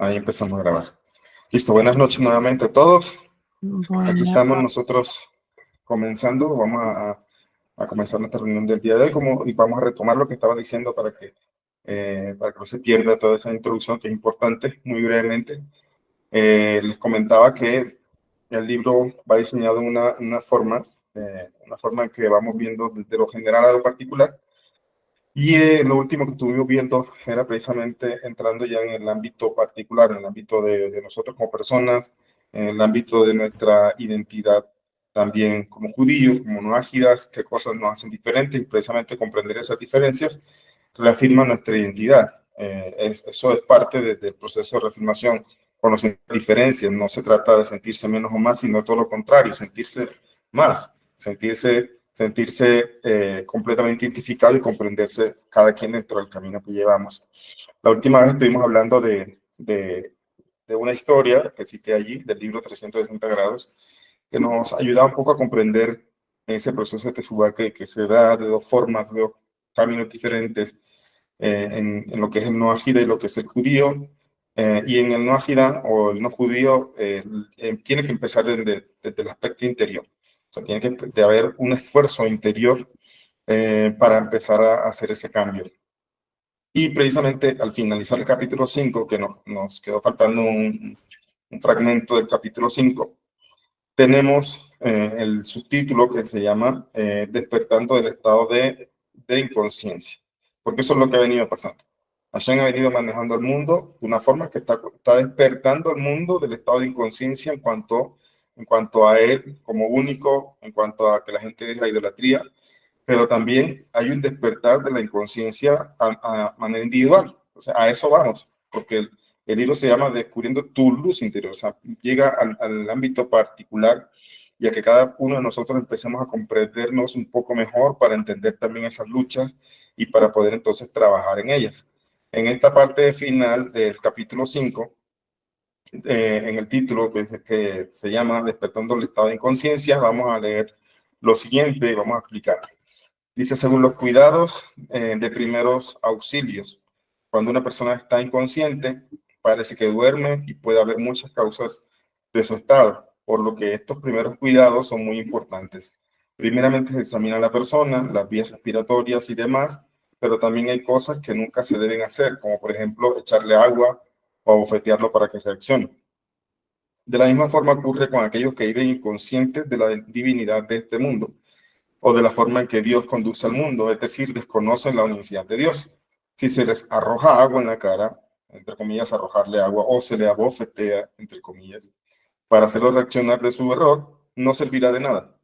Ahí empezamos a grabar. Listo, buenas noches nuevamente a todos. Aquí estamos nosotros comenzando. Vamos a comenzar nuestra reunión del día de hoy y vamos a retomar lo que estaba diciendo para que no se pierda toda esa introducción que es importante, muy brevemente. Les comentaba que el libro va diseñado en una forma en que vamos viendo desde lo general a lo particular. Y lo último que estuvimos viendo era precisamente entrando ya en el ámbito particular, en el ámbito de nosotros como personas, en el ámbito de nuestra identidad también como judíos, como noágidas, qué cosas nos hacen diferentes y precisamente comprender esas diferencias reafirma nuestra identidad. Eso es parte del proceso de reafirmación, conocer diferencias. No se trata de sentirse menos o más, sino todo lo contrario, sentirse más, sentirse completamente identificado y comprenderse cada quien dentro del camino que llevamos. La última vez estuvimos hablando de una historia que cité allí, del libro 360 grados, que nos ayuda un poco a comprender ese proceso de Teshuvá que se da de dos formas, de dos caminos diferentes, en lo que es el no ágida y lo que es el judío. Y en el no ágida o el no judío tiene que empezar desde el aspecto interior. O sea, tiene que haber un esfuerzo interior para empezar a hacer ese cambio. Y precisamente al finalizar el capítulo 5, que nos quedó faltando un fragmento del capítulo 5, tenemos el subtítulo que se llama Despertando del estado de inconsciencia, porque eso es lo que ha venido pasando. Hashem ha venido manejando el mundo de una forma que está despertando el mundo del estado de inconsciencia en cuanto a él como único, en cuanto a que la gente deje la idolatría, pero también hay un despertar de la inconsciencia a manera individual. O sea, a eso vamos, porque el libro se llama Descubriendo tu luz interior. O sea, llega al ámbito particular y a que cada uno de nosotros empecemos a comprendernos un poco mejor para entender también esas luchas y para poder entonces trabajar en ellas. En esta parte final del capítulo 5, en el título que se llama Despertando el estado de inconsciencia, vamos a leer lo siguiente y vamos a explicar. Dice, según los cuidados de primeros auxilios, cuando una persona está inconsciente, parece que duerme y puede haber muchas causas de su estado, por lo que estos primeros cuidados son muy importantes. Primeramente se examina a la persona, las vías respiratorias y demás, pero también hay cosas que nunca se deben hacer, como por ejemplo echarle agua o abofetearlo para que reaccione. De la misma forma ocurre con aquellos que viven inconscientes de la divinidad de este mundo o de la forma en que Dios conduce al mundo, es decir, desconocen la unicidad de Dios. Si se les arroja agua en la cara, entre comillas, arrojarle agua, o se le abofetea, entre comillas, para hacerlo reaccionar de su error, no servirá de nada.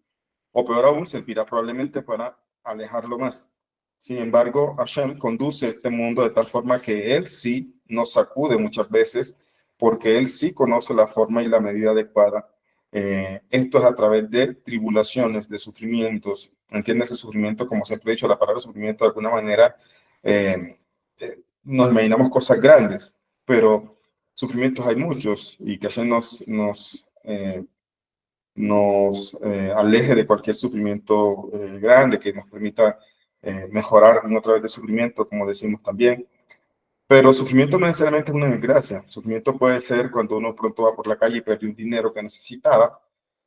O peor aún, servirá probablemente para alejarlo más. Sin embargo, Hashem conduce este mundo de tal forma que Él sí nos sacude muchas veces, porque Él sí conoce la forma y la medida adecuada. Esto es a través de tribulaciones, de sufrimientos. ¿Entiendes? Ese sufrimiento, como siempre he dicho, la palabra sufrimiento de alguna manera nos imaginamos cosas grandes, pero sufrimientos hay muchos y que Hashem nos aleje de cualquier sufrimiento grande, que nos permita mejorar no a través de sufrimiento, como decimos también. Pero sufrimiento no necesariamente es una desgracia. Sufrimiento puede ser cuando uno pronto va por la calle y pierde un dinero que necesitaba.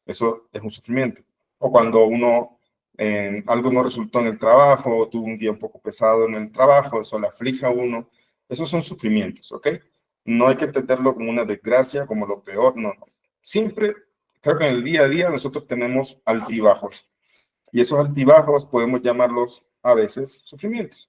Eso es un sufrimiento. O cuando uno algo no resultó en el trabajo, o tuvo un día un poco pesado en el trabajo, eso le aflige a uno. Esos son sufrimientos, ¿ok? No hay que entenderlo como una desgracia, como lo peor, no. Siempre, creo que en el día a día nosotros tenemos altibajos. Y esos altibajos podemos llamarlos a veces sufrimientos.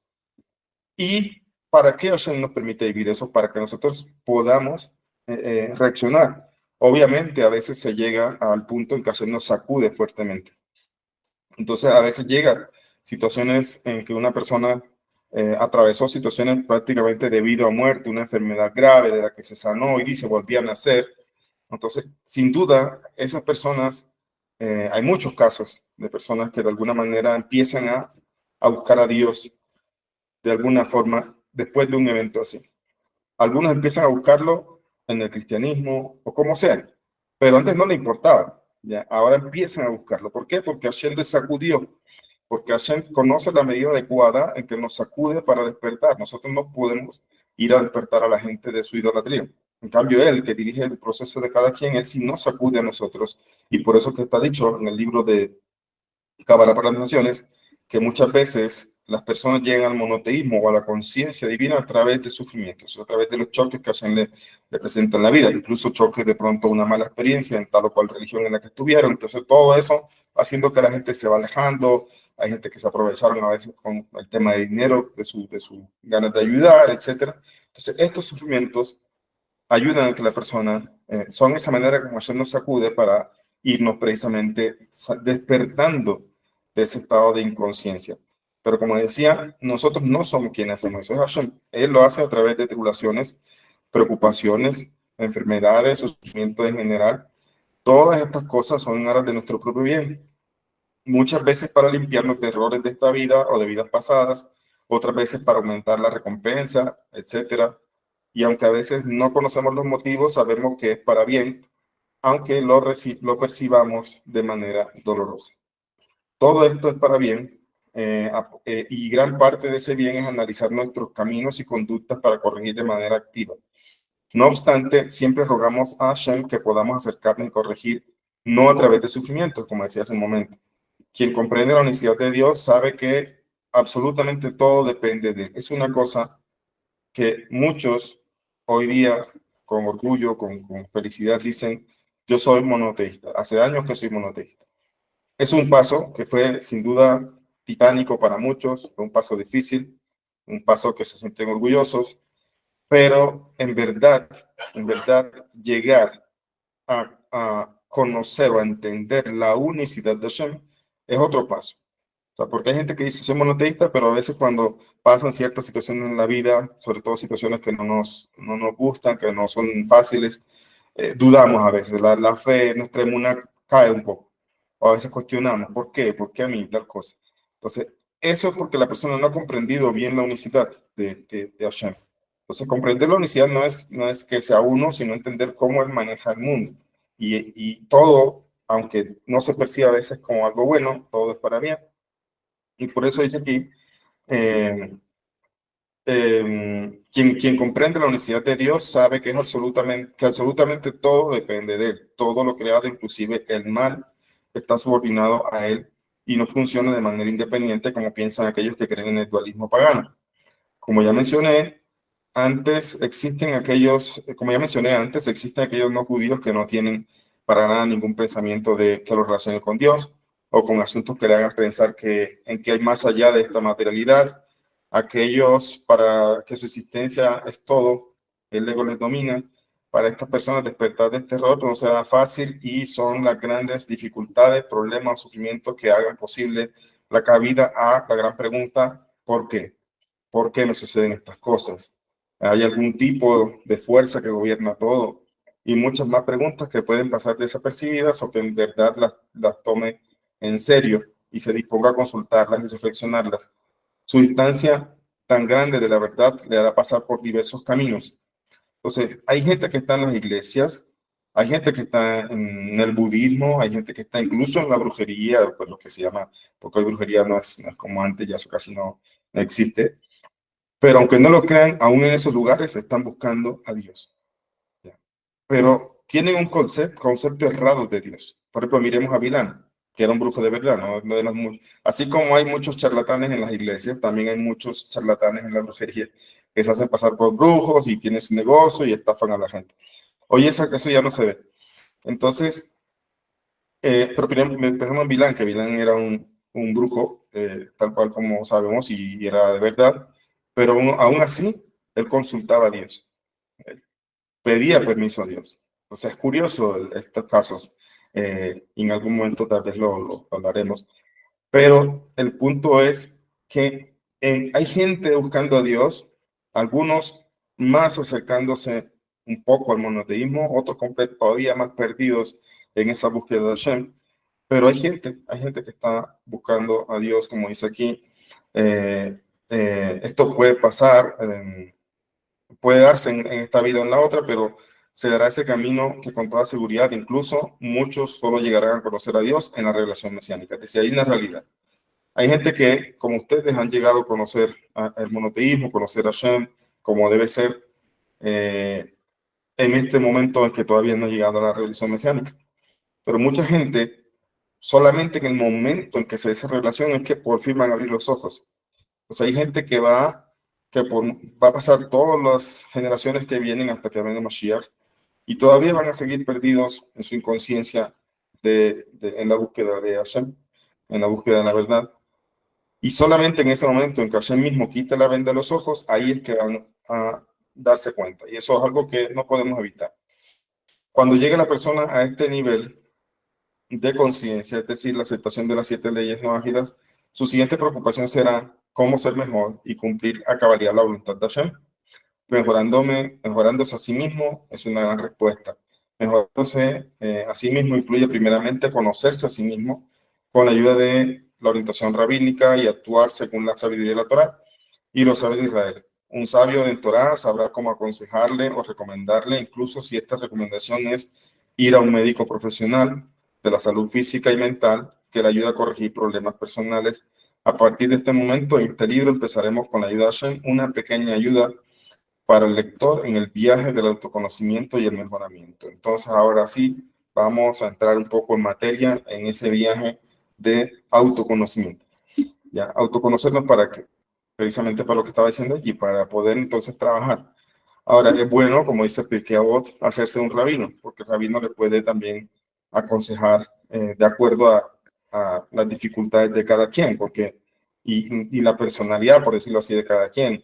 ¿Y para qué Hashem nos permite vivir eso? Para que nosotros podamos reaccionar. Obviamente, a veces se llega al punto en que Hashem nos sacude fuertemente. Entonces, a veces llega situaciones en que una persona atravesó situaciones prácticamente de vida o muerte, una enfermedad grave de la que se sanó y dice volví a nacer. Entonces, sin duda, esas personas, hay muchos casos de personas que de alguna manera empiezan a buscar a Dios de alguna forma después de un evento así. Algunos empiezan a buscarlo en el cristianismo o como sea, pero antes no le importaba. ¿Ya? Ahora empiezan a buscarlo. ¿Por qué? Porque Hashem les sacudió, porque Hashem conoce la medida adecuada en que nos sacude para despertar. Nosotros no podemos ir a despertar a la gente de su idolatría. En cambio, Él, que dirige el proceso de cada quien, Él sí nos acude a nosotros. Y por eso que está dicho en el libro de Cábala para las Naciones, que muchas veces las personas llegan al monoteísmo o a la conciencia divina a través de sufrimientos, a través de los choques que Hashem le presenta en la vida, incluso choques de pronto una mala experiencia en tal o cual religión en la que estuvieron. Entonces todo eso va haciendo que la gente se va alejando. Hay gente que se aprovecharon a veces con el tema de dinero, de su ganas de ayudar, etcétera. Entonces estos sufrimientos ayudan a que la persona, son esa manera como Hashem nos sacude para irnos precisamente despertando de ese estado de inconsciencia. Pero como decía, nosotros no somos quienes hacemos eso, es Hashem. Él lo hace a través de tribulaciones, preocupaciones, enfermedades, sufrimiento en general. Todas estas cosas son en aras de nuestro propio bien. Muchas veces para limpiarnos de errores de esta vida o de vidas pasadas, otras veces para aumentar la recompensa, etcétera. Y aunque a veces no conocemos los motivos, sabemos que es para bien, aunque lo percibamos de manera dolorosa. Todo esto es para bien, y gran parte de ese bien es analizar nuestros caminos y conductas para corregir de manera activa. No obstante, siempre rogamos a Hashem que podamos acercarnos y corregir, no a través de sufrimientos, como decía hace un momento. Quien comprende la unicidad de Dios sabe que absolutamente todo depende de él. Es una cosa que muchos hoy día, con orgullo, con felicidad, dicen, yo soy monoteísta. Hace años que soy monoteísta. Es un paso que fue sin duda titánico para muchos, fue un paso difícil, un paso que se sienten orgullosos, pero en verdad, llegar a conocer o a entender la unicidad de Hashem es otro paso. O sea, porque hay gente que dice soy monoteísta, pero a veces cuando pasan ciertas situaciones en la vida, sobre todo situaciones que no nos gustan, que no son fáciles, dudamos a veces, la fe, nuestra emuna cae un poco. O a veces cuestionamos, ¿por qué? ¿Por qué a mí tal cosa? Entonces, eso es porque la persona no ha comprendido bien la unicidad de Hashem. Entonces, comprender la unicidad no es que sea uno, sino entender cómo él maneja el mundo. Y todo, aunque no se perciba a veces como algo bueno, todo es para bien. Y por eso dice aquí, eh, quien comprende la unicidad de Dios sabe que absolutamente todo depende de Él. Todo lo creado, inclusive el mal, está subordinado a Él y no funciona de manera independiente como piensan aquellos que creen en el dualismo pagano. Como ya mencioné, existen aquellos no judíos que no tienen para nada ningún pensamiento que los relacione con Dios o con asuntos que le hagan pensar en que hay más allá de esta materialidad. Aquellos para que su existencia es todo, el ego les domina. Para estas personas despertar de este error no será fácil y son las grandes dificultades, problemas, sufrimientos que hagan posible la cabida a la gran pregunta, ¿por qué? ¿Por qué me suceden estas cosas? ¿Hay algún tipo de fuerza que gobierna todo? Y muchas más preguntas que pueden pasar desapercibidas o que en verdad las tome en serio y se disponga a consultarlas y reflexionarlas. Su distancia tan grande de la verdad le hará pasar por diversos caminos. Entonces, hay gente que está en las iglesias, hay gente que está en el budismo, hay gente que está incluso en la brujería, pues lo que se llama, porque hoy brujería no es como antes, ya eso casi no existe. Pero aunque no lo crean, aún en esos lugares están buscando a Dios. ¿Ya? Pero tienen un concepto errado de Dios. Por ejemplo, miremos a Bilán, que era un brujo de verdad. Así como hay muchos charlatanes en las iglesias, también hay muchos charlatanes en la brujería que se hacen pasar por brujos y tienen su negocio y estafan a la gente. Hoy eso ya no se ve. Entonces, pero empezamos en Bilán, que Bilán era un brujo, tal cual como sabemos, y era de verdad, pero aún así, él consultaba a Dios, él pedía permiso a Dios. O sea, es curioso estos casos, y en algún momento tal vez lo hablaremos, pero el punto es que hay gente buscando a Dios, algunos más acercándose un poco al monoteísmo, otros todavía más perdidos en esa búsqueda de Hashem. Pero hay gente que está buscando a Dios, como dice aquí. Esto puede pasar, puede darse en esta vida o en la otra, pero se dará ese camino que con toda seguridad, incluso muchos solo llegarán a conocer a Dios en la revelación mesiánica. Es decir, hay una realidad. Hay gente que, como ustedes, han llegado a conocer el monoteísmo, conocer a Hashem como debe ser, eh, en este momento en que todavía no ha llegado a la revelación mesiánica. Pero mucha gente, solamente en el momento en que se esa revelación es que por fin van a abrir los ojos. O sea, hay gente va a pasar todas las generaciones que vienen hasta que venga Mashiach y todavía van a seguir perdidos en su inconsciencia en la búsqueda de Hashem, en la búsqueda de la verdad. Y solamente en ese momento en que Hashem mismo quita la venda de los ojos, ahí es que van a darse cuenta. Y eso es algo que no podemos evitar. Cuando llegue la persona a este nivel de conciencia, es decir, la aceptación de las 7 leyes no ágidas, su siguiente preocupación será cómo ser mejor y cumplir a cabalidad la voluntad de Hashem. Mejorándose a sí mismo es una gran respuesta. Mejorándose a sí mismo incluye primeramente conocerse a sí mismo con la ayuda de la orientación rabínica y actuar según la sabiduría de la Torá y los sabios de Israel. Un sabio de Torá sabrá cómo aconsejarle o recomendarle, incluso si esta recomendación es ir a un médico profesional de la salud física y mental que le ayuda a corregir problemas personales. A partir de este momento, en este libro empezaremos con la ayuda de Hashem, una pequeña ayuda para el lector en el viaje del autoconocimiento y el mejoramiento. Entonces, ahora sí, vamos a entrar un poco en materia en ese viaje de autoconocimiento. Ya, autoconocernos para qué, precisamente para lo que estaba diciendo allí, para poder entonces trabajar. Ahora, es bueno, como dice Pirkei Avot, hacerse un rabino, porque el rabino le puede también aconsejar de acuerdo a las dificultades de cada quien, porque y la personalidad, por decirlo así, de cada quien,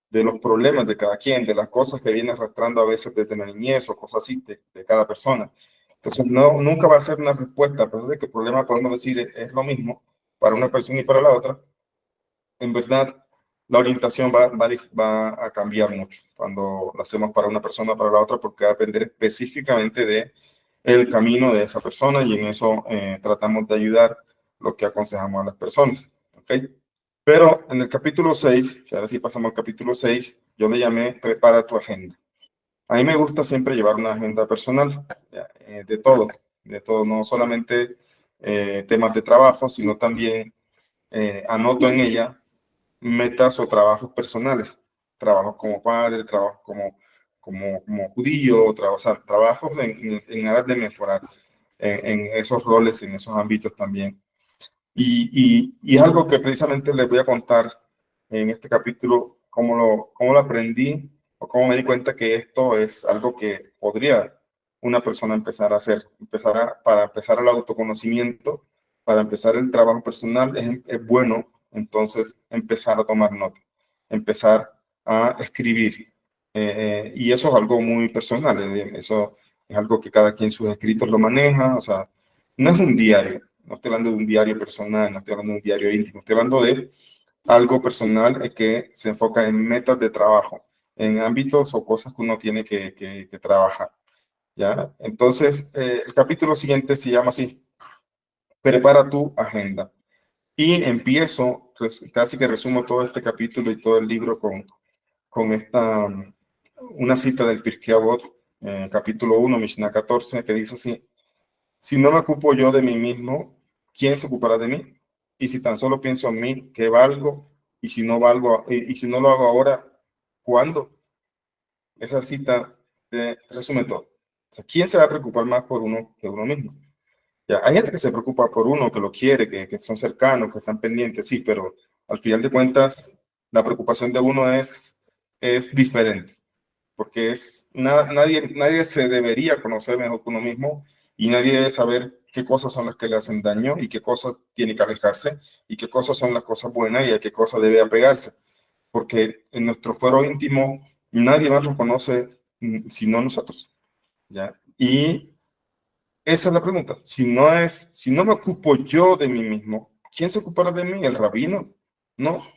de los problemas de cada quien, de las cosas que viene arrastrando a veces desde la niñez o cosas así de cada persona. Entonces, no, nunca va a ser una respuesta, a pesar de que el problema podemos decir es lo mismo para una persona y para la otra. En verdad, la orientación va a cambiar mucho cuando lo hacemos para una persona o para la otra, porque va a depender específicamente de el camino de esa persona y en eso tratamos de ayudar lo que aconsejamos a las personas. ¿Okay? Pero en el capítulo 6, que ahora sí pasamos al capítulo 6, yo le llamé Prepara tu agenda. A mí me gusta siempre llevar una agenda personal de todo, no solamente temas de trabajo, sino también anoto en ella metas o trabajos personales, trabajos como padre, trabajos como judío, o sea, trabajos en aras de mejorar en esos roles, en esos ámbitos también. Y es algo que precisamente les voy a contar en este capítulo, cómo lo aprendí o cómo me di cuenta que esto es algo que podría una persona empezar a hacer, para empezar el autoconocimiento, para empezar el trabajo personal, es bueno entonces empezar a tomar nota, empezar a escribir. Y eso es algo muy personal, eso es algo que cada quien sus escritos lo maneja, o sea, no es un diario, no estoy hablando de un diario personal, no estoy hablando de un diario íntimo, estoy hablando de algo personal que se enfoca en metas de trabajo, en ámbitos o cosas que uno tiene que trabajar. ¿Ya? Entonces, el capítulo siguiente se llama así, prepara tu agenda. Y empiezo, casi que resumo todo este capítulo y todo el libro con una cita del Pirkei Avot, capítulo 1, Mishnah 14, que dice así, si no me ocupo yo de mí mismo, ¿quién se ocupará de mí? Y si tan solo pienso en mí, ¿qué valgo? Y si no valgo, y si no lo hago ahora, ¿cuándo? Esa cita resume todo. O sea, ¿quién se va a preocupar más por uno que uno mismo? Ya, hay gente que se preocupa por uno, que lo quiere, que son cercanos, que están pendientes, sí, pero al final de cuentas, la preocupación de uno es diferente, porque nadie se debería conocer mejor que uno mismo y nadie debe saber qué cosas son las que le hacen daño y qué cosas tiene que alejarse y qué cosas son las cosas buenas y a qué cosas debe apegarse, porque en nuestro fuero íntimo nadie más lo conoce sino nosotros, ¿ya? Y esa es la pregunta. Si no me ocupo yo de mí mismo, ¿quién se ocupará de mí? ¿El rabino? No.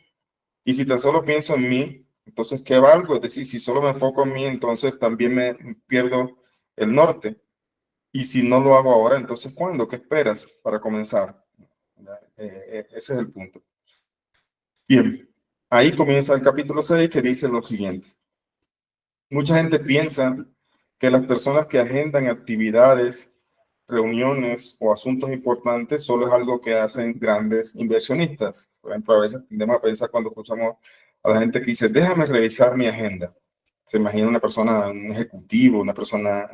Y si tan solo pienso en mí, entonces, ¿qué valgo? Es decir, si solo me enfoco en mí, entonces también me pierdo el norte. Y si no lo hago ahora, entonces, ¿cuándo? ¿Qué esperas para comenzar? Ese es el punto. Bien, ahí comienza el capítulo 6 que dice lo siguiente. Mucha gente piensa que las personas que agendan actividades, reuniones o asuntos importantes solo es algo que hacen grandes inversionistas. Por ejemplo, a veces tendemos a pensar cuando escuchamos a la gente que dice, déjame revisar mi agenda. se imagina una persona, un ejecutivo, una persona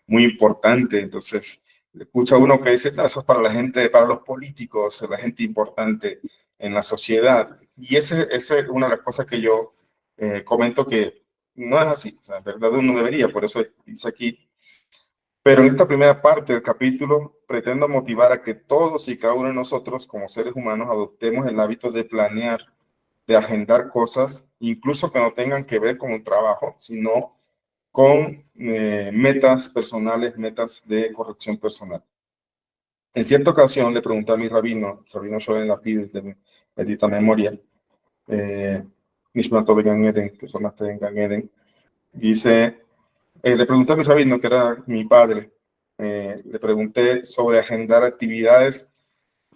muy importante. Entonces, escucha uno que dice, no, eso es para la gente, para los políticos, la gente importante en la sociedad. Y esa es una de las cosas que yo comento que no es así. O sea, en verdad uno debería, por eso dice aquí. Pero en esta primera parte del capítulo pretendo motivar a que todos y cada uno de nosotros como seres humanos adoptemos el hábito de planear, de agendar cosas, incluso que no tengan que ver con un trabajo, sino con metas personales, metas de corrección personal. En cierta ocasión le pregunté a mi rabino Shoel Lapid de Bendita Memoria, Nishmat Gan Eden, que son las de Gan Eden, dice, le pregunté a mi rabino, que era mi padre, le pregunté sobre agendar actividades,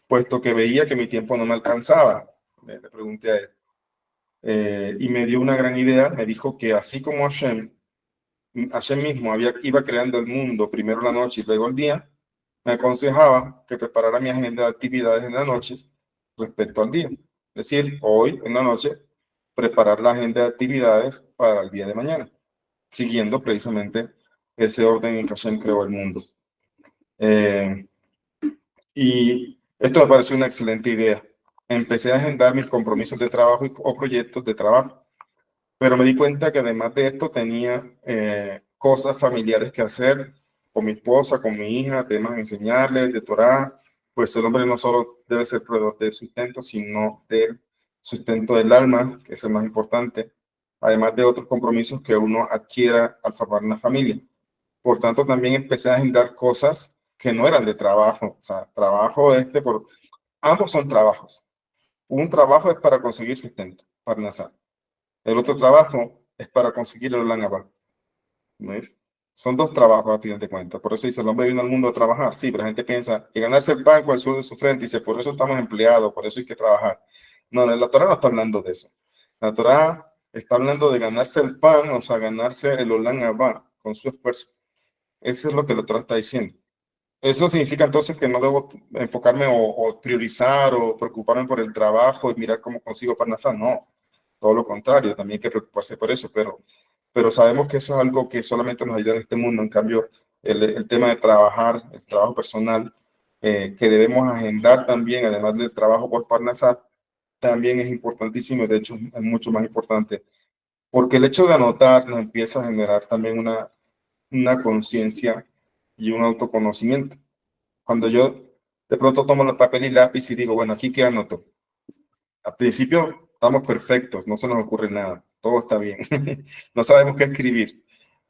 puesto que veía que mi tiempo no me alcanzaba. Le pregunté a él. Y me dio una gran idea, me dijo que así como Hashem mismo iba creando el mundo, primero la noche y luego el día, me aconsejaba que preparara mi agenda de actividades en la noche respecto al día. Es decir, hoy en la noche, preparar la agenda de actividades para el día de mañana, siguiendo precisamente ese orden en que Hashem creó el mundo. Y esto me pareció una excelente idea. Empecé a agendar mis compromisos de trabajo o proyectos de trabajo, pero me di cuenta que además de esto tenía cosas familiares que hacer con mi esposa, con mi hija, temas de enseñarles, de Torah. Pues el hombre no solo debe ser proveedor del sustento, sino del sustento del alma, que es el más importante, además de otros compromisos que uno adquiera al formar una familia. Por tanto, también empecé a agendar cosas que no eran de trabajo. O sea, ambos son trabajos. Un trabajo es para conseguir sustento, para nacer. El otro trabajo es para conseguir el Olam Abba. ¿No es? Son dos trabajos a final de cuentas. Por eso dice, el hombre vino al mundo a trabajar. Sí, pero la gente piensa que ganarse el pan con el suelo de su frente. Dice, por eso estamos empleados, por eso hay que trabajar. No, la Torah no está hablando de eso. La Torah está hablando de ganarse el pan, o sea, ganarse el Olam Abba con su esfuerzo. Eso es lo que la Torah está diciendo. Eso significa entonces que no debo enfocarme o priorizar o preocuparme por el trabajo y mirar cómo consigo Parnasá. No, todo lo contrario, también hay que preocuparse por eso, pero sabemos que eso es algo que solamente nos ayuda en este mundo. En cambio, el tema de trabajar, el trabajo personal, que debemos agendar también, además del trabajo por Parnasá, también es importantísimo. De hecho, es mucho más importante, porque el hecho de anotar nos empieza a generar también una conciencia y un autoconocimiento. Cuando yo de pronto tomo el papel y lápiz y digo, bueno, aquí qué anoto. Al principio estamos perfectos, no se nos ocurre nada, todo está bien, no sabemos qué escribir,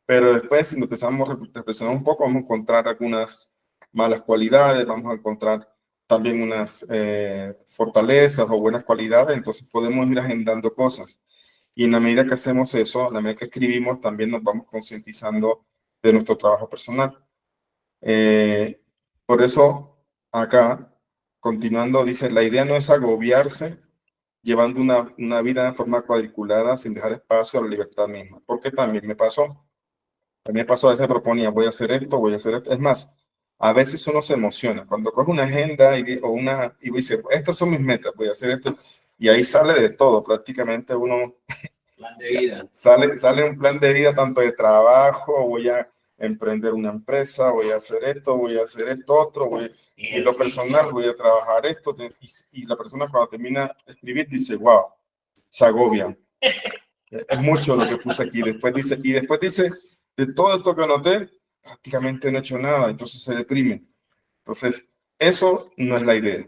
pero después si nos empezamos a reflexionar un poco, vamos a encontrar algunas malas cualidades, vamos a encontrar también unas fortalezas o buenas cualidades, entonces podemos ir agendando cosas. Y en la medida que hacemos eso, en la medida que escribimos, también nos vamos concientizando de nuestro trabajo personal. Por eso, acá, continuando, dice, la idea no es agobiarse llevando una vida en forma cuadriculada sin dejar espacio a la libertad misma, porque también me pasó. También me pasó, a veces proponía, voy a hacer esto, voy a hacer esto. Es más, a veces uno se emociona cuando coge una agenda y dice, estas son mis metas, voy a hacer esto, y ahí sale de todo, prácticamente uno Plan de vida. Sale un plan de vida tanto de trabajo, voy a emprender una empresa, voy a hacer esto otro, y lo personal, voy a trabajar esto, y la persona cuando termina de escribir dice, wow, se agobia. Es mucho lo que puse aquí. Después dice, de todo esto que anoté, prácticamente no he hecho nada, entonces se deprime. Entonces, eso no es la idea.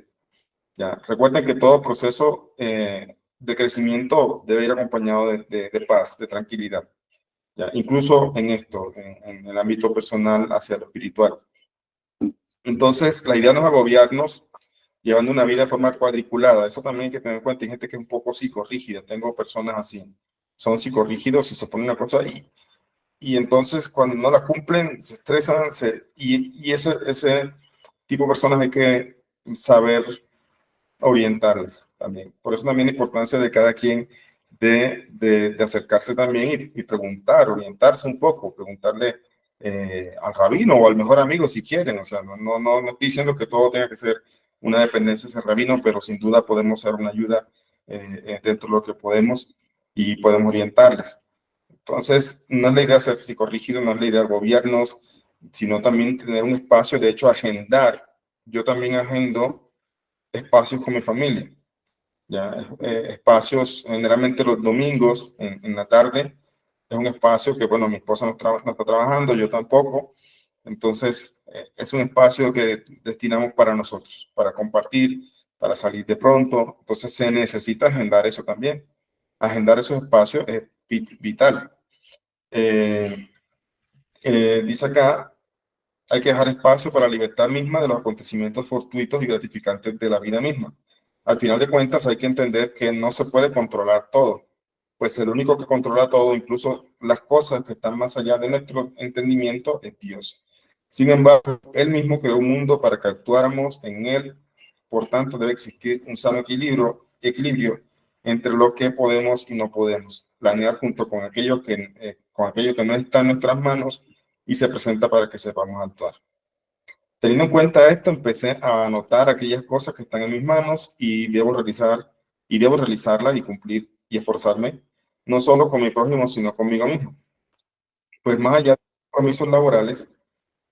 Ya, recuerden que todo proceso de crecimiento debe ir acompañado de paz, de tranquilidad. Ya, incluso en esto, en el ámbito personal hacia lo espiritual. Entonces, la idea no es agobiarnos llevando una vida de forma cuadriculada. Eso también hay que tener en cuenta. Hay gente que es un poco psicorrígida. Tengo personas así. Son psicorrígidos y se ponen una cosa y entonces cuando no la cumplen se estresan y ese tipo de personas hay que saber orientarles también. Por eso también la importancia de cada quien de acercarse también y preguntar, orientarse un poco, preguntarle al rabino o al mejor amigo si quieren. O sea, no estoy diciendo que todo tenga que ser una dependencia de ese rabino, pero sin duda podemos ser una ayuda dentro de lo que podemos y podemos orientarles. Entonces, no es la idea ser psicorrígido, no es la idea gobiernos, sino también tener un espacio, de hecho, agendar. Yo también agendo espacios con mi familia, ya, espacios generalmente los domingos en la tarde. Es un espacio que, bueno, mi esposa no está trabajando, yo tampoco. Entonces, es un espacio que destinamos para nosotros, para compartir, para salir de pronto. Entonces, se necesita agendar eso también. Agendar esos espacios es vital. Dice acá, hay que dejar espacio para la libertad misma de los acontecimientos fortuitos y gratificantes de la vida misma. Al final de cuentas, hay que entender que no se puede controlar todo, pues el único que controla todo, incluso las cosas que están más allá de nuestro entendimiento, es Dios. Sin embargo, Él mismo creó un mundo para que actuáramos en Él. Por tanto, debe existir un sano equilibrio entre lo que podemos y no podemos planear junto con aquello que no está en nuestras manos y se presenta para que sepamos actuar. Teniendo en cuenta esto, empecé a anotar aquellas cosas que están en mis manos y debo realizarlas y cumplir y esforzarme, no solo con mi prójimo, sino conmigo mismo. Pues más allá de compromisos laborales,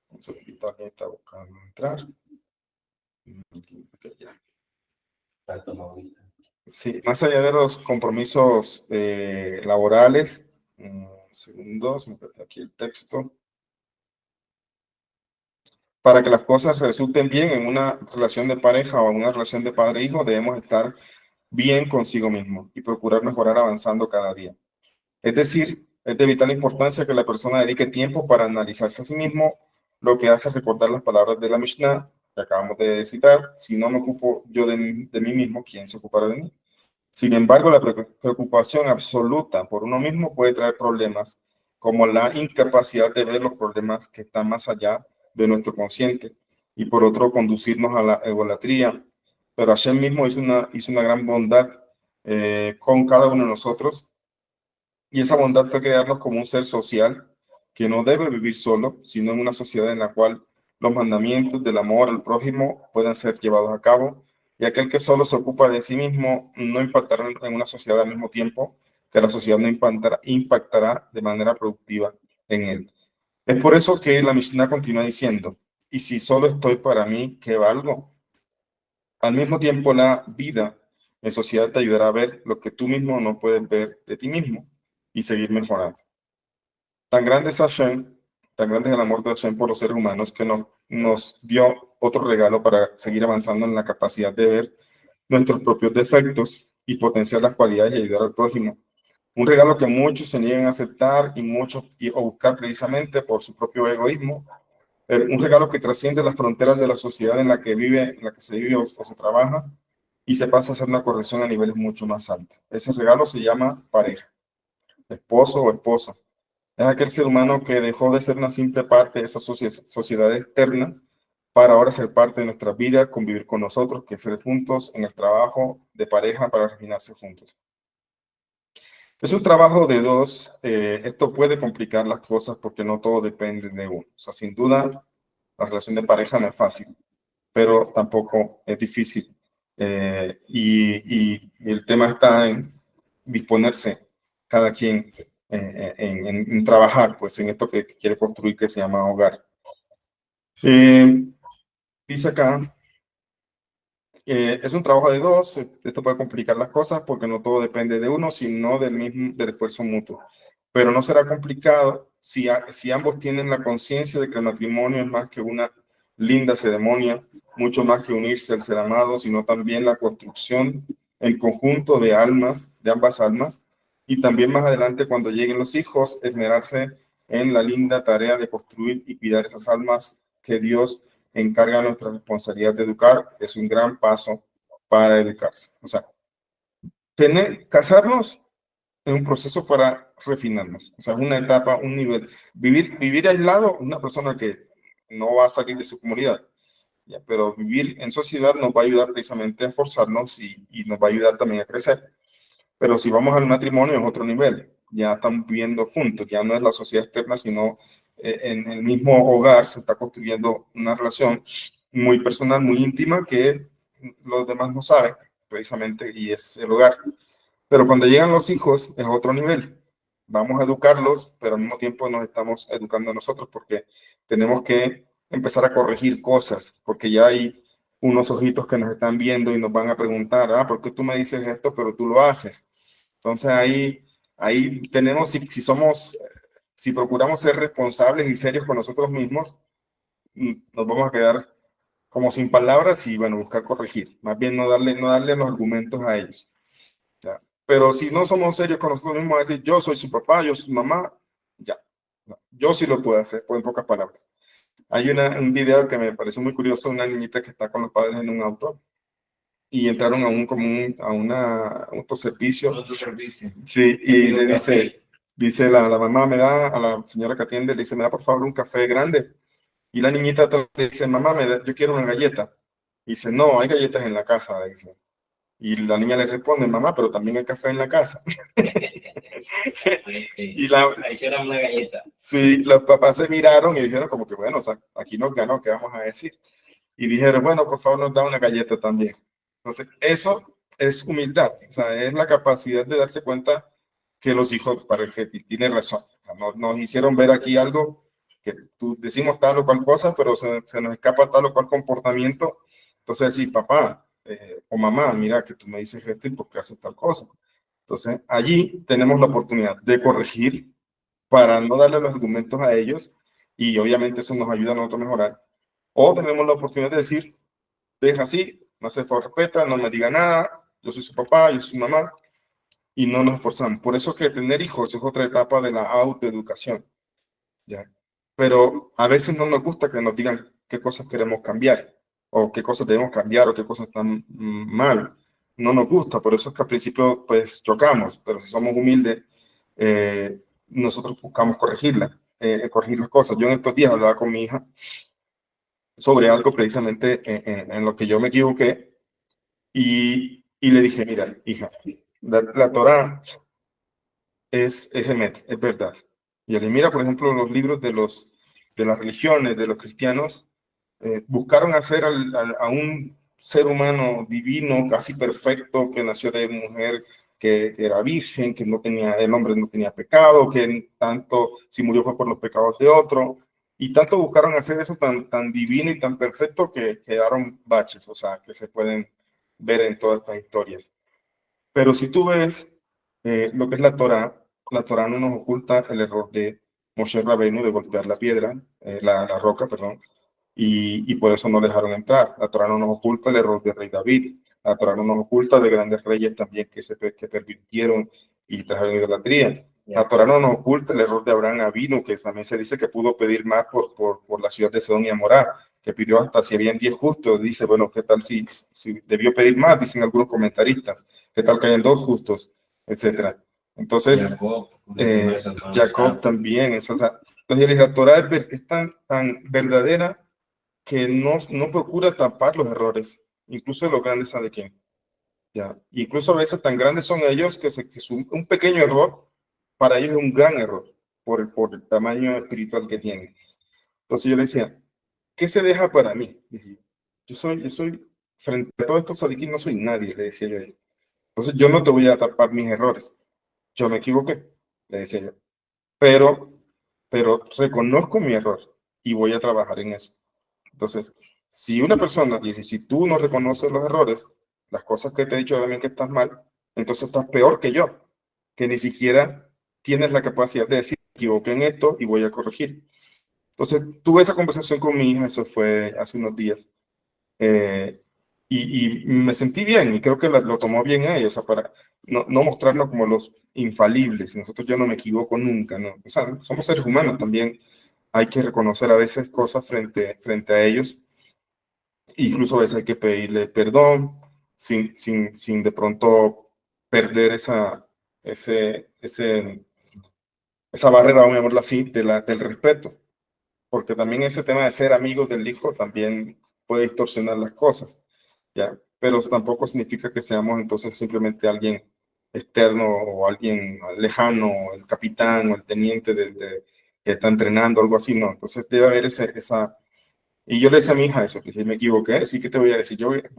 un segundito, alguien está buscando entrar. Okay, ya. Sí, más allá de los compromisos laborales, un segundo, se me perdió aquí el texto. Para que las cosas resulten bien en una relación de pareja o en una relación de padre-hijo, debemos estar bien consigo mismo y procurar mejorar avanzando cada día. Es decir, es de vital importancia que la persona dedique tiempo para analizarse a sí mismo, lo que hace recordar las palabras de la Mishnah que acabamos de citar: si no me ocupo yo de mí mismo, ¿quién se ocupará de mí? Sin embargo, la preocupación absoluta por uno mismo puede traer problemas, como la incapacidad de ver los problemas que están más allá de nuestro consciente, y por otro, conducirnos a la egolatría. Pero Hashem mismo hizo una gran bondad con cada uno de nosotros, y esa bondad fue crearnos como un ser social que no debe vivir solo, sino en una sociedad en la cual los mandamientos del amor al prójimo puedan ser llevados a cabo, y aquel que solo se ocupa de sí mismo no impactará en una sociedad al mismo tiempo que la sociedad no impactará de manera productiva en él. Es por eso que la Mishnah continúa diciendo: y si solo estoy para mí, ¿qué valgo? Al mismo tiempo, la vida en sociedad te ayudará a ver lo que tú mismo no puedes ver de ti mismo y seguir mejorando. Tan grande es Hashem, tan grande es el amor de Hashem por los seres humanos, que nos dio otro regalo para seguir avanzando en la capacidad de ver nuestros propios defectos y potenciar las cualidades y ayudar al prójimo. Un regalo que muchos se niegan a aceptar o buscar precisamente por su propio egoísmo. Un regalo que trasciende las fronteras de la sociedad en la que se vive o se trabaja, y se pasa a hacer una corrección a niveles mucho más altos. Ese regalo se llama pareja, esposo o esposa. Es aquel ser humano que dejó de ser una simple parte de esa sociedad externa para ahora ser parte de nuestra vida, convivir con nosotros, que ser juntos en el trabajo de pareja para refinarse juntos. Es un trabajo de dos. Esto puede complicar las cosas porque no todo depende de uno. O sea, sin duda, la relación de pareja no es fácil, pero tampoco es difícil. Y el tema está en disponerse cada quien en trabajar pues en esto que quiere construir, que se llama hogar. Dice acá, es un trabajo de dos. Esto puede complicar las cosas porque no todo depende de uno, sino del esfuerzo mutuo. Pero no será complicado si ambos tienen la conciencia de que el matrimonio es más que una linda ceremonia, mucho más que unirse al ser amado, sino también la construcción en conjunto de almas, de ambas almas, y también más adelante, cuando lleguen los hijos, esmerarse en la linda tarea de construir y cuidar esas almas que Dios encarga nuestra responsabilidad de educar. Es un gran paso para educarse. O sea, casarnos es un proceso para refinarnos. O sea, es una etapa, un nivel. Vivir aislado, una persona que no va a salir de su comunidad, ¿ya? Pero vivir en sociedad nos va a ayudar precisamente a esforzarnos y nos va a ayudar también a crecer. Pero si vamos al matrimonio es otro nivel. Ya están viviendo juntos, ya no es la sociedad externa, sino en el mismo hogar se está construyendo una relación muy personal, muy íntima, que los demás no saben precisamente, y es el hogar. Pero cuando llegan los hijos es otro nivel. vamos a educarlos, pero al mismo tiempo nos estamos educando a nosotros porque tenemos que empezar a corregir cosas, porque ya hay unos ojitos que nos están viendo y nos van a preguntar, ¿por qué tú me dices esto, pero tú lo haces? Entonces ahí tenemos, si procuramos ser responsables y serios con nosotros mismos, nos vamos a quedar como sin palabras y, bueno, buscar corregir. Más bien no darle los argumentos a ellos. ¿Ya? Pero si no somos serios con nosotros mismos, decir, yo soy su papá, yo soy su mamá, ya. No, yo sí lo puedo hacer, pues, en pocas palabras. Hay un video que me parece muy curioso, una niñita que está con los padres en un auto y entraron a un autoservicio. Sí, y le dice la mamá, a la señora que atiende, le dice, me da por favor un café grande. Y la niñita le dice, mamá, yo quiero una galleta. Y dice, no, hay galletas en la casa, dice. Y la niña le responde, mamá, pero también hay café en la casa. Ahí será una galleta. Sí, los papás se miraron y dijeron como que, bueno, o sea, aquí nos ganó, ¿qué vamos a decir? Y dijeron, bueno, por favor, nos da una galleta también. Entonces, eso es humildad, o sea, es la capacidad de darse cuenta que los hijos, para el que tiene razón, o sea, nos hicieron ver aquí algo que tú decimos tal o cual cosa, pero se nos escapa tal o cual comportamiento. Entonces, sí, papá o mamá, mira que tú me dices esto y por qué haces tal cosa. Entonces, allí tenemos la oportunidad de corregir para no darle los argumentos a ellos y obviamente eso nos ayuda a nosotros a mejorar. O tenemos la oportunidad de decir, deja así, no se respeta, no me diga nada, yo soy su papá, yo soy su mamá, y no nos esforzamos. Por eso que tener hijos es otra etapa de la autoeducación, ¿ya? Pero a veces no nos gusta que nos digan qué cosas queremos cambiar, o qué cosas debemos cambiar, o qué cosas están mal. No nos gusta, por eso es que al principio pues chocamos, pero si somos humildes, nosotros buscamos corregir las cosas. Yo en estos días hablaba con mi hija sobre algo precisamente en lo que yo me equivoqué y le dije, mira, hija, la Torá es emet, es verdad. Y él mira, por ejemplo, los libros de las religiones, de los cristianos, buscaron hacer a un ser humano divino, casi perfecto, que nació de mujer que era virgen, que no tenía, el hombre no tenía pecado, que tanto, si murió fue por los pecados de otro, y tanto buscaron hacer eso tan divino y tan perfecto que quedaron baches, o sea, que se pueden ver en todas estas historias. Pero si tú ves lo que es la Torá no nos oculta el error de Moshe Rabbeinu de golpear la piedra, la roca, perdón, y por eso no dejaron entrar. La Torá no nos oculta el error de rey David. La Torá no nos oculta de grandes reyes también que pervirtieron y trajeron idolatría. La Torá no nos oculta el error de Abraham Avinu, que también se dice que pudo pedir más por la ciudad de Sedón y Amorá, que pidió hasta si habían 10 justos. Dice, bueno, ¿qué tal si debió pedir más? Dicen algunos comentaristas. ¿Qué tal que hayan 2 justos? Etcétera. Entonces, Jacob también. Entonces, la Torá es tan verdadera que no procura tapar los errores, incluso de los grandes sabe quién. ¿Ya? Incluso a veces tan grandes son ellos que un pequeño error para ellos es un gran error por el tamaño espiritual que tienen. Entonces yo le decía, ¿qué se deja para mí? Dije, yo soy, frente a todos estos sadiquín, no soy nadie, le decía yo. Entonces yo no te voy a tapar mis errores. Yo me equivoqué, le decía yo. Pero reconozco mi error y voy a trabajar en eso. Entonces, si una persona, y si tú no reconoces los errores, las cosas que te he dicho también que estás mal, entonces estás peor que yo, que ni siquiera tienes la capacidad de decir, me equivoqué en esto y voy a corregir. Entonces, tuve esa conversación con mi hija, eso fue hace unos días, y me sentí bien, y creo que lo tomó bien ella, o sea, para no mostrarnos como los infalibles. Nosotros, yo no me equivoco nunca, ¿no? O sea, somos seres humanos también, hay que reconocer a veces cosas frente a ellos. Incluso a veces hay que pedirle perdón sin de pronto perder esa barrera, vamos a llamarlo así, del respeto. Porque también ese tema de ser amigos del hijo también puede distorsionar las cosas, ¿ya? Pero tampoco significa que seamos entonces simplemente alguien externo o alguien lejano, el capitán o el teniente que está entrenando, algo así, no. Entonces debe haber esa. Y yo le decía a mi hija eso, que si me equivoqué, sí que te voy a decir,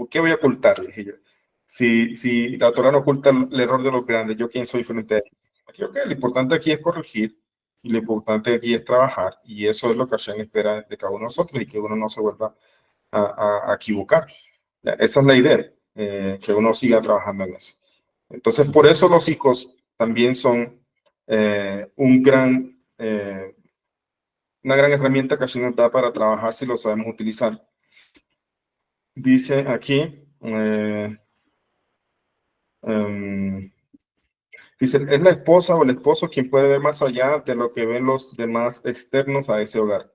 ¿qué voy a ocultar? Le dije yo. Si la Torah no oculta el error de los grandes, ¿yo quién soy frente a ellos? Creo que lo importante aquí es corregir y lo importante aquí es trabajar, y eso es lo que Hashem espera de cada uno de nosotros, y que uno no se vuelva a equivocar. Esa es la idea, que uno siga trabajando en eso. Entonces, por eso los hijos también son una gran herramienta que Hashem nos da para trabajar si lo sabemos utilizar. Dice aquí, dice, es la esposa o el esposo quien puede ver más allá de lo que ven los demás externos a ese hogar,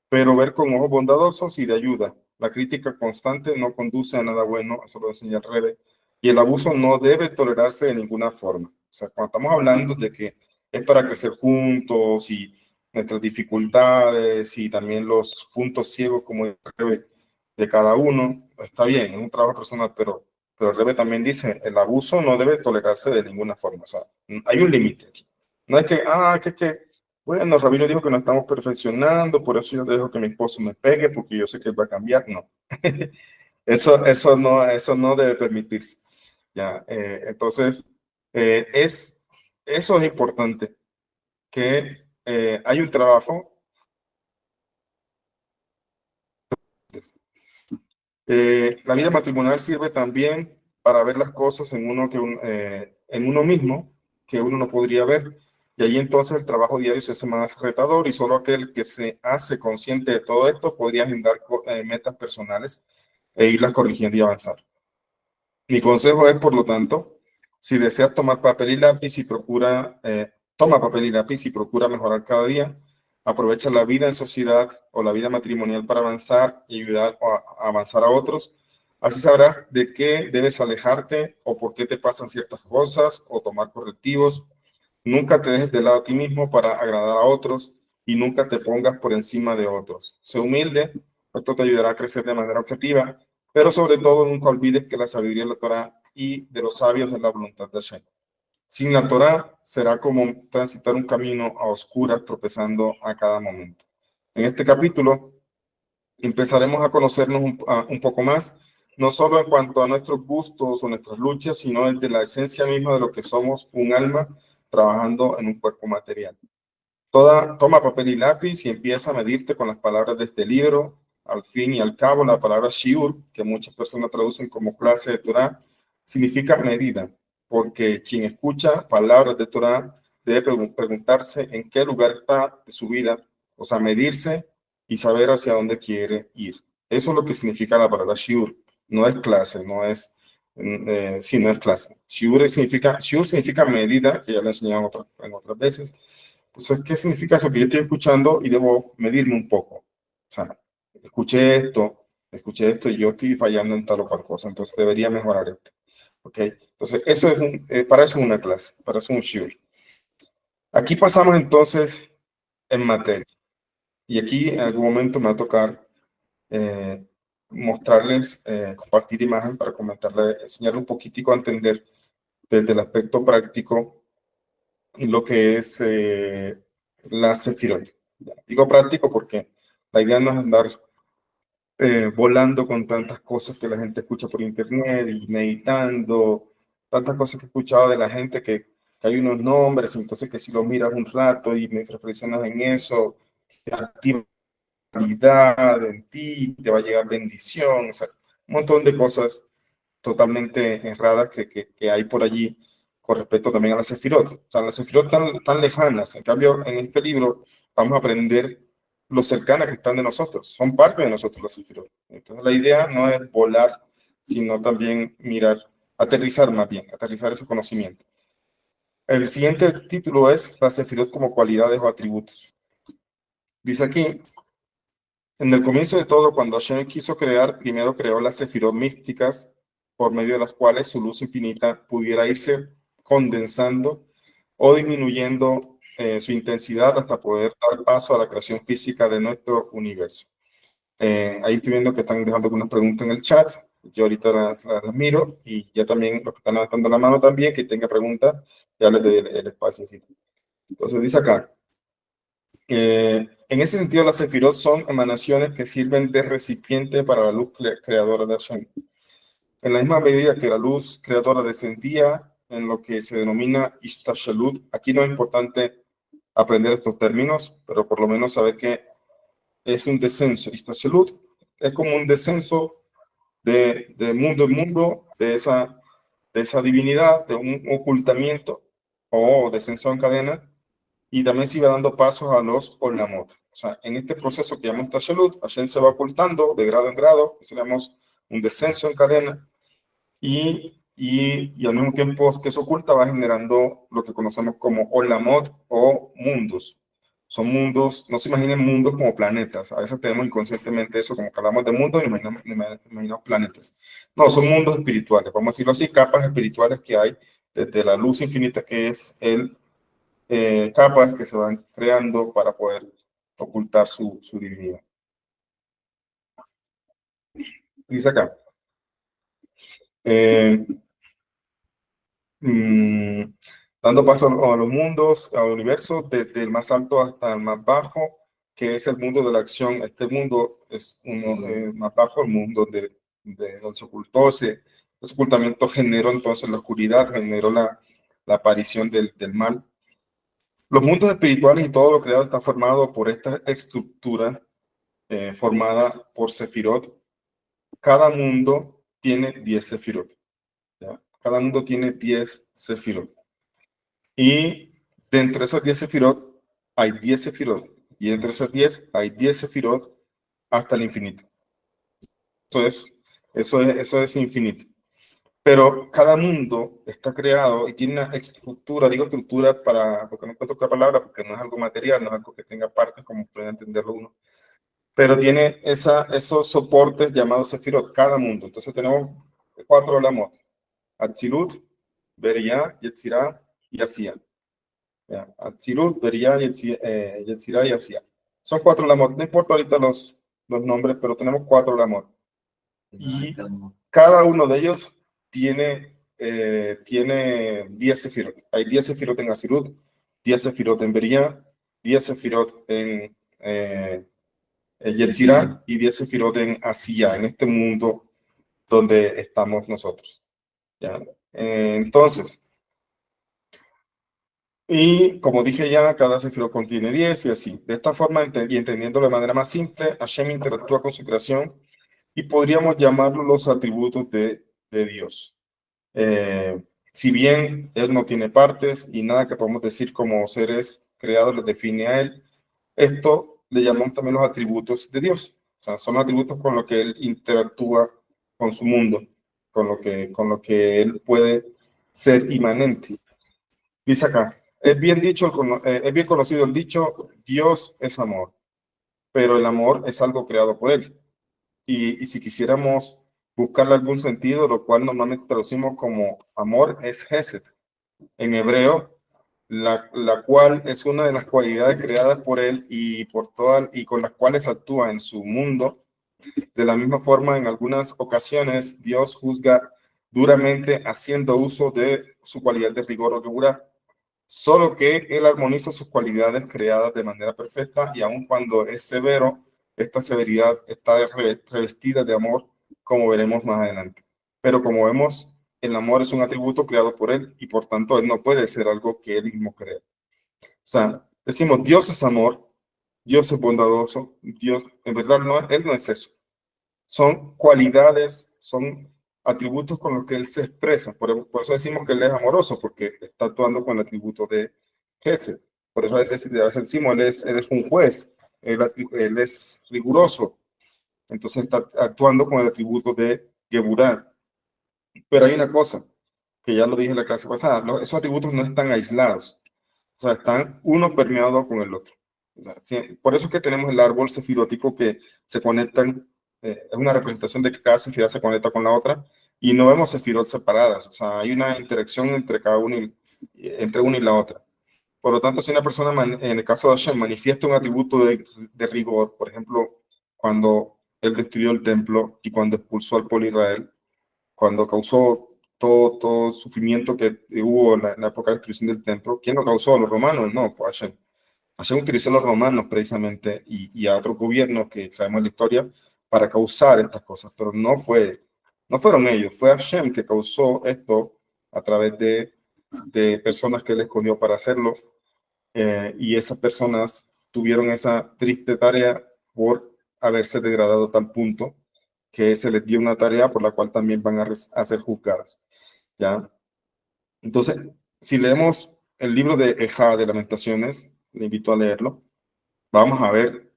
pero ver con ojos bondadosos y de ayuda. La crítica constante no conduce a nada bueno, eso lo enseña el Rebbe, y el abuso no debe tolerarse de ninguna forma. O sea, cuando estamos hablando de que es para crecer juntos y nuestras dificultades y también los puntos ciegos, como el Rebbe, de cada uno, está bien, es un trabajo personal, pero el Rebbe también dice, el abuso no debe tolerarse de ninguna forma. O sea, hay un límite aquí. No es que bueno, Rabino dijo que nos estamos perfeccionando, por eso yo dejo que mi esposo me pegue, porque yo sé que él va a cambiar. No, eso no debe permitirse. Ya, entonces, eso es importante, que hay un trabajo. La vida matrimonial sirve también para ver las cosas en uno mismo que uno no podría ver. Y ahí entonces el trabajo diario se hace más retador, y solo aquel que se hace consciente de todo esto podría agendar metas personales e irlas corrigiendo y avanzar. Mi consejo es, por lo tanto, si deseas tomar papel y lápiz y toma papel y lápiz y procura mejorar cada día. Aprovecha la vida en sociedad o la vida matrimonial para avanzar y ayudar a avanzar a otros. Así sabrás de qué debes alejarte o por qué te pasan ciertas cosas o tomar correctivos. Nunca te dejes de lado a ti mismo para agradar a otros y nunca te pongas por encima de otros. Sé humilde, esto te ayudará a crecer de manera objetiva, pero sobre todo nunca olvides que la sabiduría de la Torah y de los sabios es la voluntad de Hashem. Sin la Torah será como transitar un camino a oscuras, tropezando a cada momento. En este capítulo empezaremos a conocernos un poco más, no solo en cuanto a nuestros gustos o nuestras luchas, sino desde la esencia misma de lo que somos, un alma trabajando en un cuerpo material. Toma papel y lápiz y empieza a medirte con las palabras de este libro. Al fin y al cabo, la palabra shiur, que muchas personas traducen como clase de Torah, significa medida, porque quien escucha palabras de Torah debe preguntarse en qué lugar está de su vida, o sea, medirse y saber hacia dónde quiere ir. Eso es lo que significa la palabra shiur. No es clase, sí, no es clase. Shiur significa medida, que ya lo he enseñado en otras veces. Entonces, ¿qué significa eso? Que yo estoy escuchando y debo medirme un poco. O sea, escuché esto y yo estoy fallando en tal o cual cosa, entonces debería mejorar esto. ¿Ok? Entonces, para eso es una clase, para eso es un shiur. Aquí pasamos entonces en materia. Y aquí en algún momento me va a tocar mostrarles, compartir imagen para comentarles, enseñarles un poquitico a entender desde el aspecto práctico lo que es la Sefirot. Digo práctico porque la idea no es andar volando con tantas cosas que la gente escucha por internet y meditando, tantas cosas que he escuchado de la gente que hay unos nombres, entonces que si lo miras un rato y me reflexionas en eso, te activa calidad en ti, te va a llegar bendición, o sea, un montón de cosas totalmente erradas que hay por allí con respecto también a las sefirot. O sea, las sefirot tan lejanas. En cambio, en este libro vamos a aprender lo cercanas que están de nosotros. Son parte de nosotros las sefirot. Entonces, la idea no es volar, sino también mirar, aterrizar más bien, aterrizar ese conocimiento. El siguiente título es las sefirot como cualidades o atributos. Dice aquí, en el comienzo de todo, cuando Hashem quiso crear, primero creó las sefirot místicas, por medio de las cuales su luz infinita pudiera irse condensando o disminuyendo su intensidad hasta poder dar paso a la creación física de nuestro universo. Ahí estoy viendo que están dejando algunas preguntas en el chat. Yo ahorita las miro, y ya también los que están levantando la mano también, que tenga preguntas, ya les doy el espacio. Entonces dice acá, en ese sentido, las sefirot son emanaciones que sirven de recipiente para la luz creadora de Hashem. En la misma medida que la luz creadora descendía en lo que se denomina Ishtashalut. Aquí no es importante aprender estos términos, pero por lo menos saber que es un descenso. Ishtashalut es como un descenso de mundo en mundo, de esa divinidad, de un ocultamiento o descenso en cadena, y también se iba dando pasos a los Olamot. O sea, en este proceso que llamamos Tashalut, Hashem se va ocultando de grado en grado, que llamamos un descenso en cadena, y al mismo tiempo que se oculta va generando lo que conocemos como Olamot o mundos. Son mundos, no se imaginen mundos como planetas. A veces tenemos inconscientemente eso, como que hablamos de mundos y imaginamos planetas. No, son mundos espirituales, vamos a decirlo así, capas espirituales que hay desde la luz infinita que es capas que se van creando para poder ocultar su divinidad. Dice acá. Dando paso a los mundos, al universo, desde el más alto hasta el más bajo, que es el mundo de la acción. Este mundo es uno más bajo, el mundo de donde se ocultó. Ese ocultamiento generó entonces la oscuridad, generó la aparición del mal. Los mundos espirituales y todo lo creado está formado por esta estructura formada por Sefirot. Cada mundo tiene 10 Sefirot. ¿Ya? Cada mundo tiene 10 Sefirot. Y de entre esas 10 Sefirot hay 10 Sefirot. Y entre esas 10 hay 10 Sefirot hasta el infinito. Eso es infinito. Pero cada mundo está creado y tiene una estructura, digo estructura porque no encuentro otra palabra, porque no es algo material, no es algo que tenga partes como puede entenderlo uno, pero tiene esos soportes llamados Sefirot, cada mundo. Entonces tenemos 4 Olamot: Atzilut, Beria, Yetzirah y Asiya. Atzilut, Beria, Yetzirah y Asiya. Son 4 Olamot. No importa ahorita los nombres, pero tenemos 4 Olamot. Y cada uno de ellos tiene 10 Sefirot. Hay 10 Sefirot en Atzilut, 10 Sefirot en Beria, 10 Sefirot en Yetzirah y 10 Sefirot en Asiya, en este mundo donde estamos nosotros. ¿Ya? Entonces, y como dije ya, cada Sefirot contiene 10 y así. De esta forma, y entendiendo de manera más simple, Hashem interactúa con su creación y podríamos llamarlo los atributos de Dios. Si bien Él no tiene partes y nada que podemos decir como seres creados les define a Él, esto le llamamos también los atributos de Dios. O sea, son atributos con los que Él interactúa con su mundo, con lo que Él puede ser inmanente. Dice acá, es bien conocido el dicho, Dios es amor, pero el amor es algo creado por Él. Y si quisiéramos buscarle algún sentido, lo cual normalmente traducimos como amor, es Hesed. En hebreo, la cual es una de las cualidades creadas por Él y con las cuales actúa en su mundo. De la misma forma, en algunas ocasiones, Dios juzga duramente haciendo uso de su cualidad de rigor o regular. Solo que Él armoniza sus cualidades creadas de manera perfecta y aun cuando es severo, esta severidad está revestida de amor, como veremos más adelante. Pero como vemos, el amor es un atributo creado por Él y por tanto Él no puede ser algo que Él mismo crea. O sea, decimos Dios es amor, Dios es bondadoso, Dios, en verdad Él no es eso. Son cualidades, son atributos con los que Él se expresa. Por eso decimos que Él es amoroso, porque está actuando con el atributo de Gesed. Por eso a veces decimos, Él es un juez, él es riguroso. Entonces está actuando con el atributo de Geburah. Pero hay una cosa, que ya lo dije en la clase pasada, esos atributos no están aislados. O sea, están uno permeado con el otro. O sea, por eso es que tenemos el árbol sefirótico que se conectan, es una representación de que cada sefirá se conecta con la otra y no vemos sefirot separadas. O sea, hay una interacción entre cada uno entre una y la otra. Por lo tanto, si una persona, en el caso de Hashem, manifiesta un atributo de rigor, por ejemplo, cuando él destruyó el templo y cuando expulsó al pueblo de Israel, cuando causó todo sufrimiento que hubo en la época de la destrucción del templo, ¿quién lo causó? ¿Los romanos? No, fue Hashem. Hashem utilizó a los romanos precisamente y a otros gobiernos que sabemos la historia para causar estas cosas, pero no fueron ellos, fue Hashem que causó esto a través de de personas que Él escogió para hacerlo, y esas personas tuvieron esa triste tarea por haberse degradado a tal punto que se les dio una tarea por la cual también van a ser juzgadas, ¿ya? Entonces, si leemos el libro de Ejá de Lamentaciones, le invito a leerlo, vamos a ver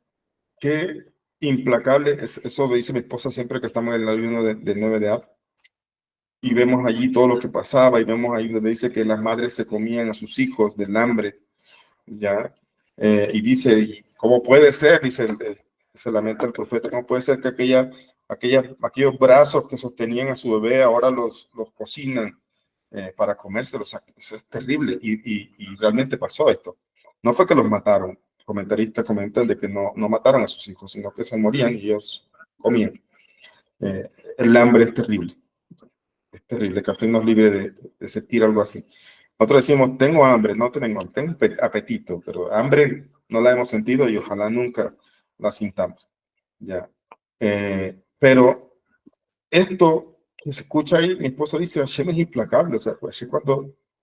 qué implacable, eso me dice mi esposa siempre que estamos en el ayuno del 9 de Ab, y vemos allí todo lo que pasaba, y vemos ahí donde dice que las madres se comían a sus hijos del hambre, ¿ya? Y dice, ¿y cómo puede ser? Dice, se lamenta el profeta, ¿cómo puede ser que aquellos brazos que sostenían a su bebé ahora los cocinan para comérselos? Eso es terrible, y realmente pasó esto. No fue que los mataron, comentaristas comentan de que no mataron a sus hijos, sino que se morían y ellos comían. El hambre es terrible, que nos libre de sentir algo así. Nosotros decimos, tengo hambre, no tengo apetito, pero hambre no la hemos sentido y ojalá nunca la sintamos. ¿Ya? Pero esto que se escucha ahí, mi esposa dice, Hashem es implacable, o sea, pues,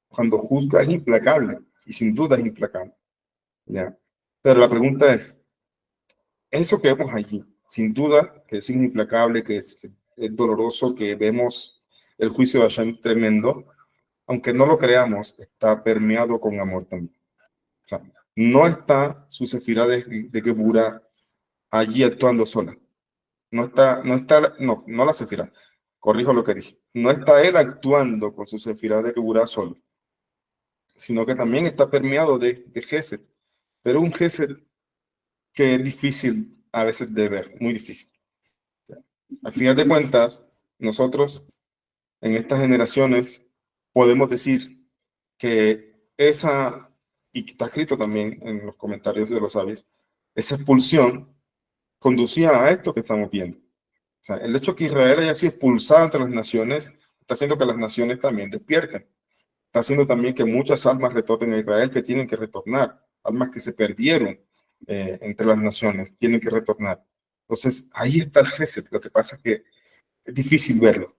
cuando juzga es implacable, y sin duda es implacable. ¿Ya? Pero la pregunta es, eso que vemos allí, sin duda que es implacable, que es doloroso, que vemos el juicio de Hashem tremendo, aunque no lo creamos, está permeado con amor también. O sea, no está su sefirá de Geburah allí actuando sola. No la sefirá. Corrijo lo que dije. No está él actuando con su sefirá de Geburah solo, sino que también está permeado de Gesed. Pero un Gesed que es difícil a veces de ver, muy difícil. Al final de cuentas, nosotros en estas generaciones podemos decir que y está escrito también en los comentarios de los sabios, esa expulsión conducía a esto que estamos viendo. O sea, el hecho que Israel haya sido expulsado entre las naciones está haciendo que las naciones también despierten. Está haciendo también que muchas almas retornen a Israel, que tienen que retornar. Almas que se perdieron entre las naciones, tienen que retornar. Entonces, ahí está el Gesed. Lo que pasa es que es difícil verlo.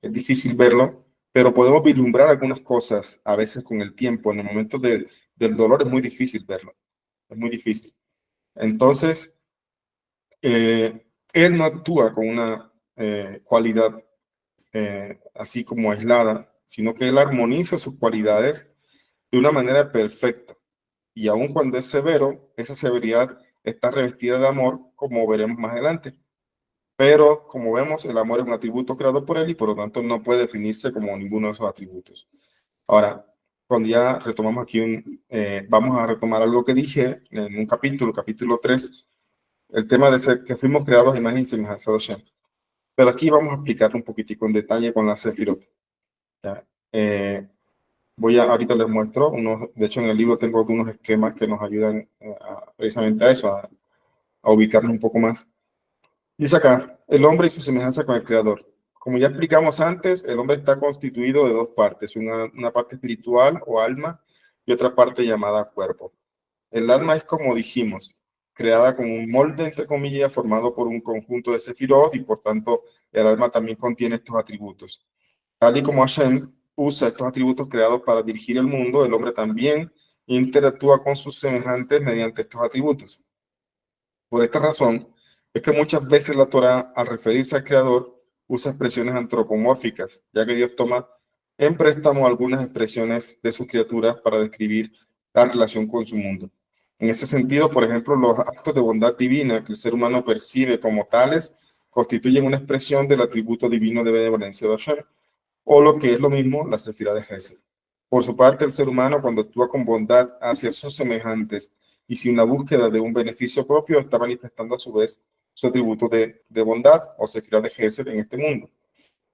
Es difícil verlo, pero podemos vislumbrar algunas cosas a veces con el tiempo. En el momento del dolor es muy difícil verlo. Es muy difícil. Entonces, él no actúa con una cualidad así como aislada, sino que él armoniza sus cualidades de una manera perfecta. Y aun cuando es severo, esa severidad está revestida de amor, como veremos más adelante. Pero, como vemos, el amor es un atributo creado por él y por lo tanto no puede definirse como ninguno de esos atributos. Ahora, cuando ya retomamos aquí, vamos a retomar algo que dije en un capítulo 3, el tema de ser que fuimos creados a imagen y semejanza de Hashem. Pero aquí vamos a explicar un poquitico en detalle con la Sefirot. Ahorita les muestro, de hecho en el libro tengo algunos esquemas que nos ayudan precisamente a eso, a ubicarnos un poco más. Dice acá, el hombre y su semejanza con el Creador. Como ya explicamos antes, el hombre está constituido de dos partes, una parte espiritual o alma y otra parte llamada cuerpo. El alma es, como dijimos, creada como un molde, entre comillas, formado por un conjunto de sefirot y por tanto el alma también contiene estos atributos. Tal y como Hashem usa estos atributos creados para dirigir el mundo, el hombre también interactúa con sus semejantes mediante estos atributos. Por esta razón, es que muchas veces la Torá, al referirse al Creador, usa expresiones antropomórficas, ya que Dios toma en préstamo algunas expresiones de sus criaturas para describir la relación con su mundo. En ese sentido, por ejemplo, los actos de bondad divina que el ser humano percibe como tales constituyen una expresión del atributo divino de benevolencia de Hashem, o lo que es lo mismo, la sefirá de Gesed. Por su parte, el ser humano, cuando actúa con bondad hacia sus semejantes y sin la búsqueda de un beneficio propio, está manifestando a su vez su atributo de bondad o sefirá de Gesed en este mundo.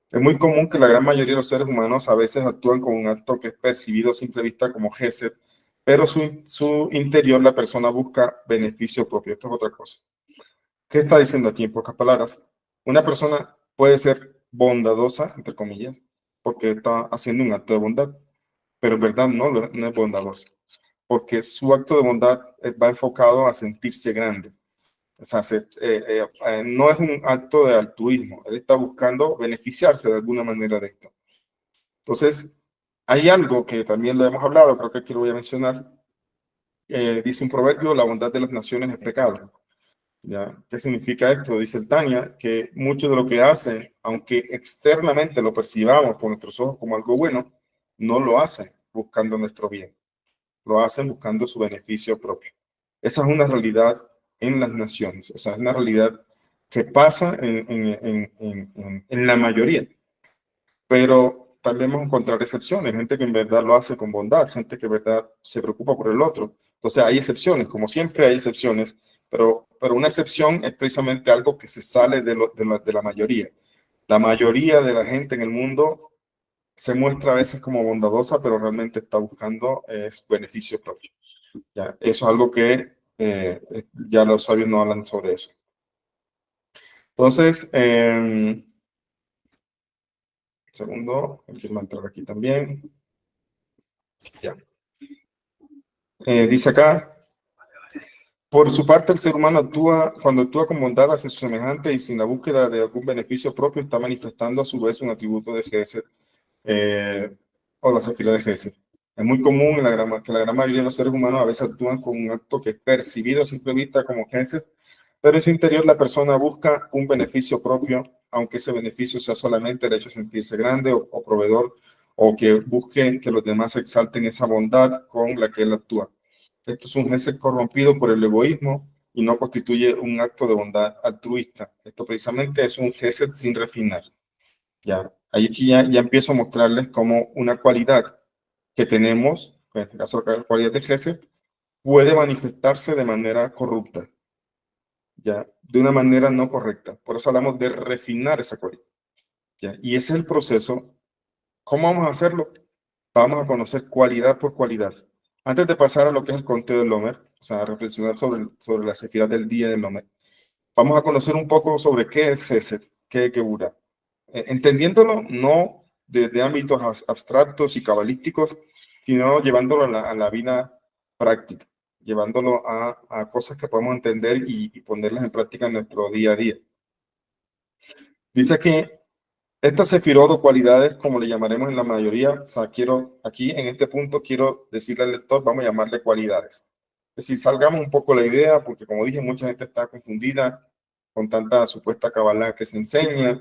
Es muy común que la gran mayoría de los seres humanos a veces actúan con un acto que es percibido a simple vista como Gesed, pero su interior la persona busca beneficio propio. Esto es otra cosa. ¿Qué está diciendo aquí en pocas palabras? Una persona puede ser bondadosa, entre comillas, porque está haciendo un acto de bondad, pero en verdad no es bondadosa, porque su acto de bondad va enfocado a sentirse grande. O sea, no es un acto de altruismo, él está buscando beneficiarse de alguna manera de esto. Entonces, Hay algo que también lo hemos hablado, creo que aquí lo voy a mencionar. Dice un proverbio, la bondad de las naciones es pecado. ¿Ya? ¿Qué significa esto? Dice el Tania, que mucho de lo que hacen, aunque externamente lo percibamos con nuestros ojos como algo bueno, no lo hacen buscando nuestro bien, lo hacen buscando su beneficio propio. Esa es una realidad en las naciones, o sea, es una realidad que pasa en la mayoría, pero también vamos a encontrar excepciones, gente que en verdad lo hace con bondad, gente que en verdad se preocupa por el otro. Entonces hay excepciones, como siempre hay excepciones, pero una excepción es precisamente algo que se sale de la mayoría. La mayoría de la gente en el mundo se muestra a veces como bondadosa, pero realmente está buscando beneficio propio. ¿Ya? Eso es algo que ya los sabios no hablan sobre eso. Entonces, segundo, quiero entrar aquí también. Ya. Dice acá, por su parte, el ser humano actúa, cuando actúa con bondad hacia su semejante y sin la búsqueda de algún beneficio propio, está manifestando a su vez un atributo de Gesed o la sefira de Gesed. Es muy común que la gran mayoría de los seres humanos a veces actúan con un acto que es percibido a simple vista como Gesed, pero en su interior la persona busca un beneficio propio, aunque ese beneficio sea solamente el hecho de sentirse grande o proveedor, o que busque que los demás exalten esa bondad con la que él actúa. Esto es un gesed corrompido por el egoísmo y no constituye un acto de bondad altruista. Esto precisamente es un gesed sin refinar. Ya, ahí aquí ya empiezo a mostrarles como una cualidad que tenemos, en este caso la cualidad de gesed, puede manifestarse de manera corrupta, ya, de una manera no correcta. Por eso hablamos de refinar esa cualidad. Ya, y ese es el proceso. ¿Cómo vamos a hacerlo? Vamos a conocer cualidad por cualidad. Antes de pasar a lo que es el conteo del Lomer, o sea, a reflexionar sobre las sefiras del día del Lomer, vamos a conocer un poco sobre qué es Gesed, qué es Geburah. Entendiéndolo no de ámbitos abstractos y cabalísticos, sino llevándolo a la vida práctica, llevándolo a cosas que podemos entender y ponerlas en práctica en nuestro día a día. Dice que estas sefirot o cualidades, como le llamaremos en la mayoría, o sea, aquí en este punto quiero decirle al lector, vamos a llamarle cualidades. Es decir, salgamos un poco de la idea, porque como dije, mucha gente está confundida con tanta supuesta cabalá que se enseña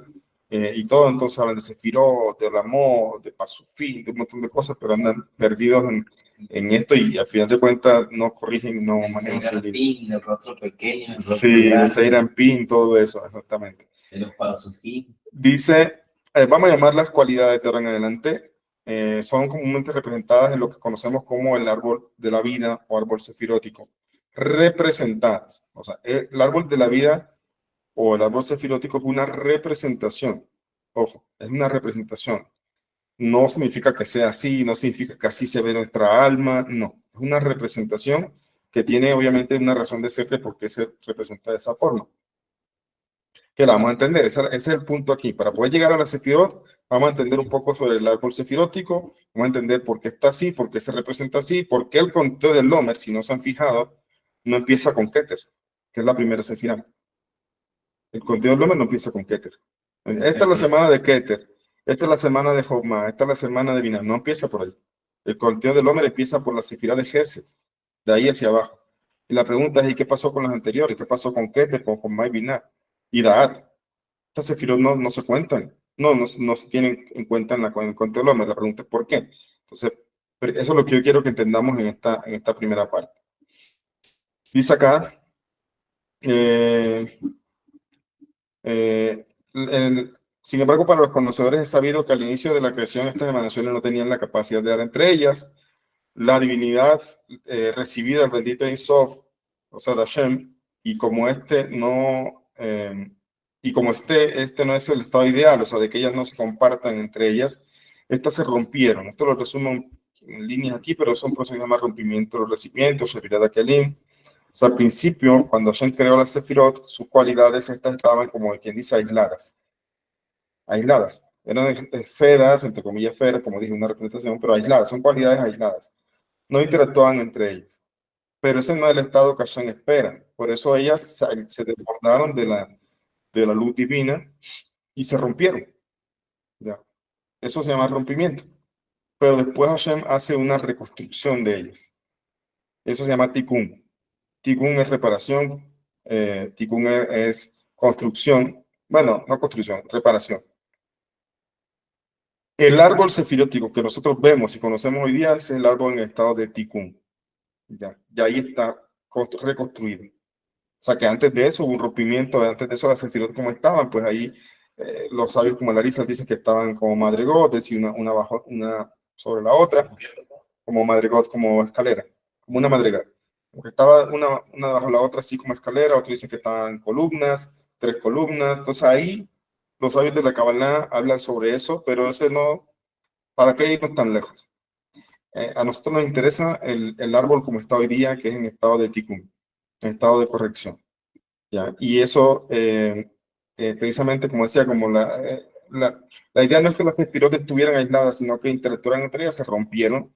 y todo, entonces hablan de sefirot, de amor, de parsufín, de un montón de cosas, pero andan perdidos en esto y al final de cuentas no corrigen, no manejan su vida. El rostro pequeño, el rostro Sí, grande, el Seirampín, todo eso, exactamente. los parsufín. Dice, vamos a llamar las cualidades de ahora en adelante, son comúnmente representadas en lo que conocemos como el árbol de la vida o árbol sefirótico. Representadas, o sea, el árbol de la vida o el árbol sefirótico es una representación. Ojo, es una representación. No significa que sea así, no significa que así se ve nuestra alma, no. Es una representación que tiene obviamente una razón de ser de por qué se representa de esa forma. Que la vamos a entender. Ese es el punto aquí. Para poder llegar a la Sefirot, vamos a entender un poco sobre el árbol sefirótico, vamos a entender por qué está así, por qué se representa así, por qué el conteo del Lomer, si no se han fijado, no empieza con Keter, que es la primera Sefirá. El conteo del Lomer no empieza con Keter. Esta es la semana de Keter, esta es la semana de Jomá, esta es la semana de Binah, no empieza por ahí. El conteo del Lomer empieza por la Sefirá de Gesed, de ahí hacia abajo. Y la pregunta es, ¿y qué pasó con las anteriores? ¿Qué pasó con Keter, con Jomá y Binah? Y Daat. Estas sefirot no se cuentan, no se tienen en cuenta en el conteo del hombre. La pregunta es ¿por qué? Entonces, eso es lo que yo quiero que entendamos en esta primera parte. Dice acá, eh, eh, sin embargo, para los conocedores es sabido que al inicio de la creación estas emanaciones no tenían la capacidad de dar entre ellas. La divinidad recibida del bendito Sof, o sea, de Hashem, y como este no es el estado ideal, o sea, de que ellas no se compartan entre ellas, estas se rompieron. Esto lo resumo en líneas aquí, pero son procesos de rompimiento de los recipientes, Shevirada Kelim. O sea, al principio, cuando Hashem creó las Sefirot, sus cualidades estas estaban como quien dice aisladas. Aisladas. Eran esferas, entre comillas esferas, como dije, una representación, pero aisladas, son cualidades aisladas. No interactuaban entre ellas. Pero ese no es el estado que Hashem espera. Por eso ellas se desbordaron de la luz divina y se rompieron. ¿Ya? Eso se llama rompimiento. pero después Hashem hace una reconstrucción de ellas. Eso se llama tikkun. Tikkun es reparación, tikkun es construcción, bueno, no construcción, reparación. El árbol sefirótico que nosotros vemos y conocemos hoy día es el árbol en estado de tikkun. Ya ahí está reconstruido. O sea que antes de eso hubo un rompimiento, antes de eso las sefirot como estaban, pues ahí los sabios como Larisa dicen que estaban como madrigot, es decir, una bajo, una sobre la otra, como madrigot, como escalera, como una madrigal. Porque estaba una bajo la otra así como escalera, otro dice que estaban columnas, 3 columnas. Entonces ahí los sabios de la Kabbalah hablan sobre eso, pero ese no, ¿para qué irnos tan lejos? A nosotros nos interesa el árbol como está hoy día, que es en estado de tikkun, en estado de corrección. ¿Ya? Y eso, precisamente, como decía, como la idea no es que las sefirot estuvieran aisladas, sino que interactuaran entre ellas, se rompieron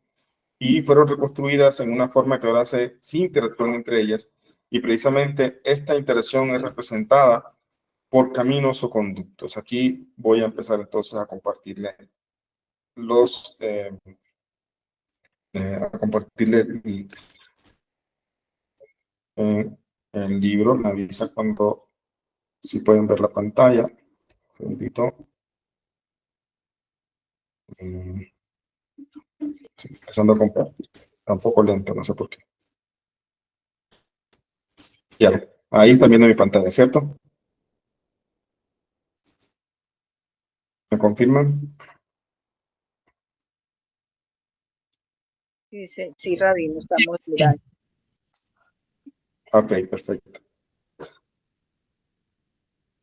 y fueron reconstruidas en una forma que ahora sí interactúan entre ellas. Y precisamente esta interacción es representada por caminos o conductos. Aquí voy a empezar entonces a compartirle el libro. Me avisa cuando, si pueden ver la pantalla. Un segundito. Sí, empezando a compartir. Está un poco lento, no sé por qué. Ya, ahí está viendo mi pantalla, ¿cierto? ¿Me confirman? Sí, Rabino, estamos mirando. Ok, perfecto.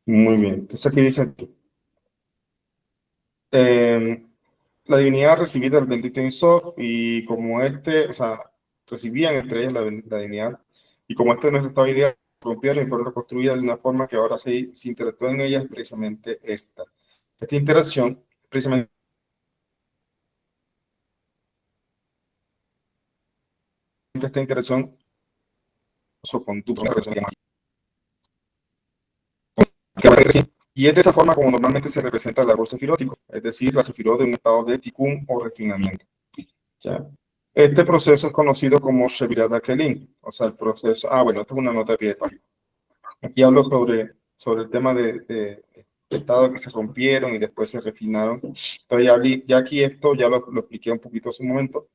Muy bien. Entonces aquí dice aquí. La divinidad recibida del bendito Insof y como o sea, recibían entre ellas la divinidad y como no es estado ideal, rompieron y fueron reconstruidas de una forma que ahora se interactúa en ellas precisamente esta. Esta interacción, precisamente esta interacción, su conducta, y es de esa forma como normalmente se representa el árbol sefirótico, es decir, la sefirot de un estado de tikkun o refinamiento. ¿Ya? Este proceso es conocido como Shevirat HaKelim, o sea, el proceso, bueno, esta es una nota de pie de página. Aquí hablo sobre el tema de estado que se rompieron y después se refinaron. Entonces ya aquí esto ya lo expliqué un poquito hace un momento.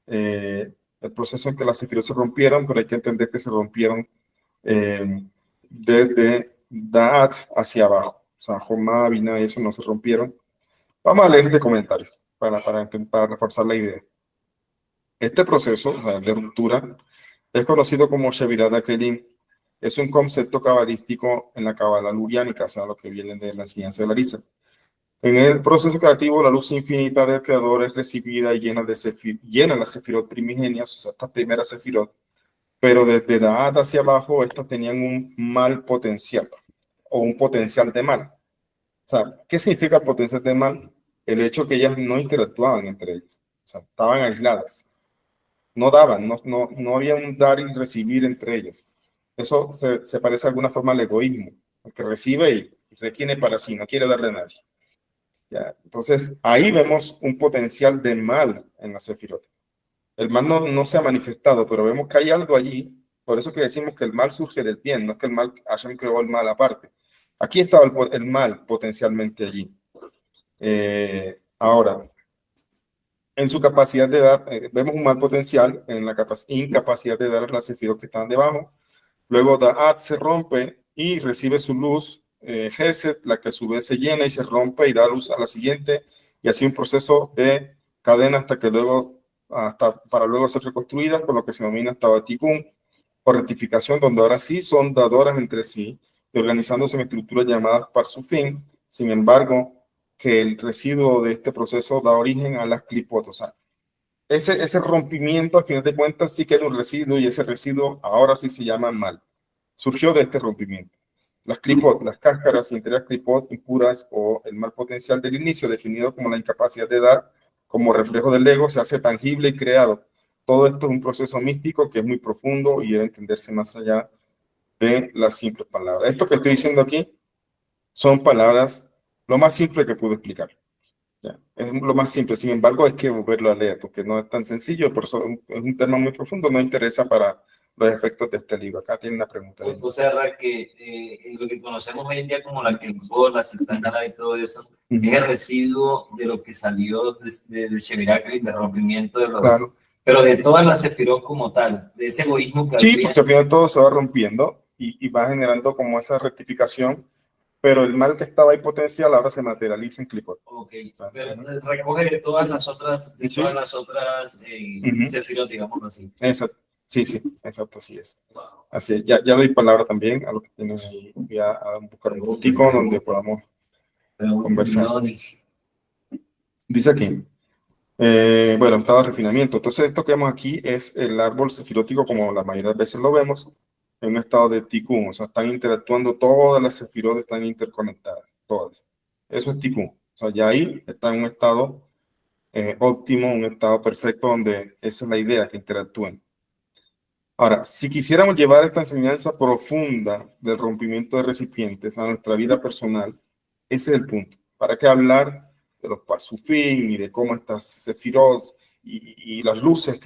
El proceso en que las sefirot se rompieron, pero hay que entender que se rompieron desde Da'at hacia abajo. O sea, Jomá, Binah y eso no se rompieron. Vamos a leer este comentario para intentar reforzar la idea. Este proceso, o sea, de ruptura es conocido como Shevirat HaKelim. Es un concepto cabalístico en la Kabbalah luriánica, o sea, lo que viene de la enseñanza de Larisa. En el proceso creativo, la luz infinita del Creador es recibida y llena las sefirot primigenias, o sea, estas primeras sefirot, pero desde Da'at hacia abajo, estas tenían un mal potencial, o un potencial de mal. O sea, ¿qué significa potencial de mal? El hecho que ellas no interactuaban entre ellas, o sea, estaban aisladas, no daban, no había un dar y recibir entre ellas. Eso se parece de alguna forma al egoísmo, el que recibe y retiene para sí, no quiere darle a nadie. ¿Ya? Entonces, ahí vemos un potencial de mal en la sefirot. El mal no se ha manifestado, pero vemos que hay algo allí. Por eso que decimos que el mal surge del bien, no es que el mal, Hashem creó el mal aparte. Aquí estaba el mal potencialmente allí. Ahora, en su capacidad de dar, vemos un mal potencial en la incapacidad de dar a las sefirot que están debajo. Luego Da'at se rompe y recibe su luz, Gesed, la que a su vez se llena y se rompe y da luz a la siguiente, y así un proceso de cadena para luego ser reconstruidas, por lo que se denomina Tabatikun, o rectificación, donde ahora sí son dadoras entre sí, y organizándose en estructuras llamadas Parsufim. Sin embargo, que el residuo de este proceso da origen a las clipot, o sea, ese rompimiento, al final de cuentas, sí que era un residuo y ese residuo ahora sí se llama mal. Surgió de este rompimiento. Las clipot, las cáscaras interiores clipot impuras o el mal potencial del inicio, definido como la incapacidad de dar como reflejo del ego, se hace tangible y creado. Todo esto es un proceso místico que es muy profundo y debe entenderse más allá de las simples palabras. Esto que estoy diciendo aquí son palabras lo más simple que puedo explicar. Ya, es lo más simple, sin embargo, hay que volverlo a leer porque no es tan sencillo, por eso es un tema muy profundo, no interesa para los efectos de este libro. Acá tiene una pregunta. O sea, que lo que conocemos hoy en día como la alcohol, la citraña y todo eso, es el residuo de lo que salió de Shevirak, de rompimiento de los... Claro. Pero de toda la Sefirot como tal, de ese egoísmo que Sí, había. porque al final todo se va rompiendo y va generando como esa rectificación, pero el mal que estaba ahí potencial ahora se materializa en Clipot. Ok, pero recoge de todas las otras, Sí. Sefirot, digamos así. Exacto. Sí, exacto, así es. Así es. Ya doy palabra también a los que tienen ahí. Voy a buscar un puntico donde podamos conversar. Dice aquí, bueno, estado de refinamiento. Entonces, esto que vemos aquí es el árbol sefirótico, como la mayoría de veces lo vemos, en un estado de tikkun. O sea, están interactuando, todas las sefirot están interconectadas, todas. Eso es tikkun. O sea, ya ahí está en un estado óptimo, un estado perfecto, donde esa es la idea, que interactúen. Ahora, si quisiéramos llevar esta enseñanza profunda del rompimiento de recipientes a nuestra vida personal, ese es el punto. ¿Para qué hablar de los parsufín y de cómo estas sefirot y las luces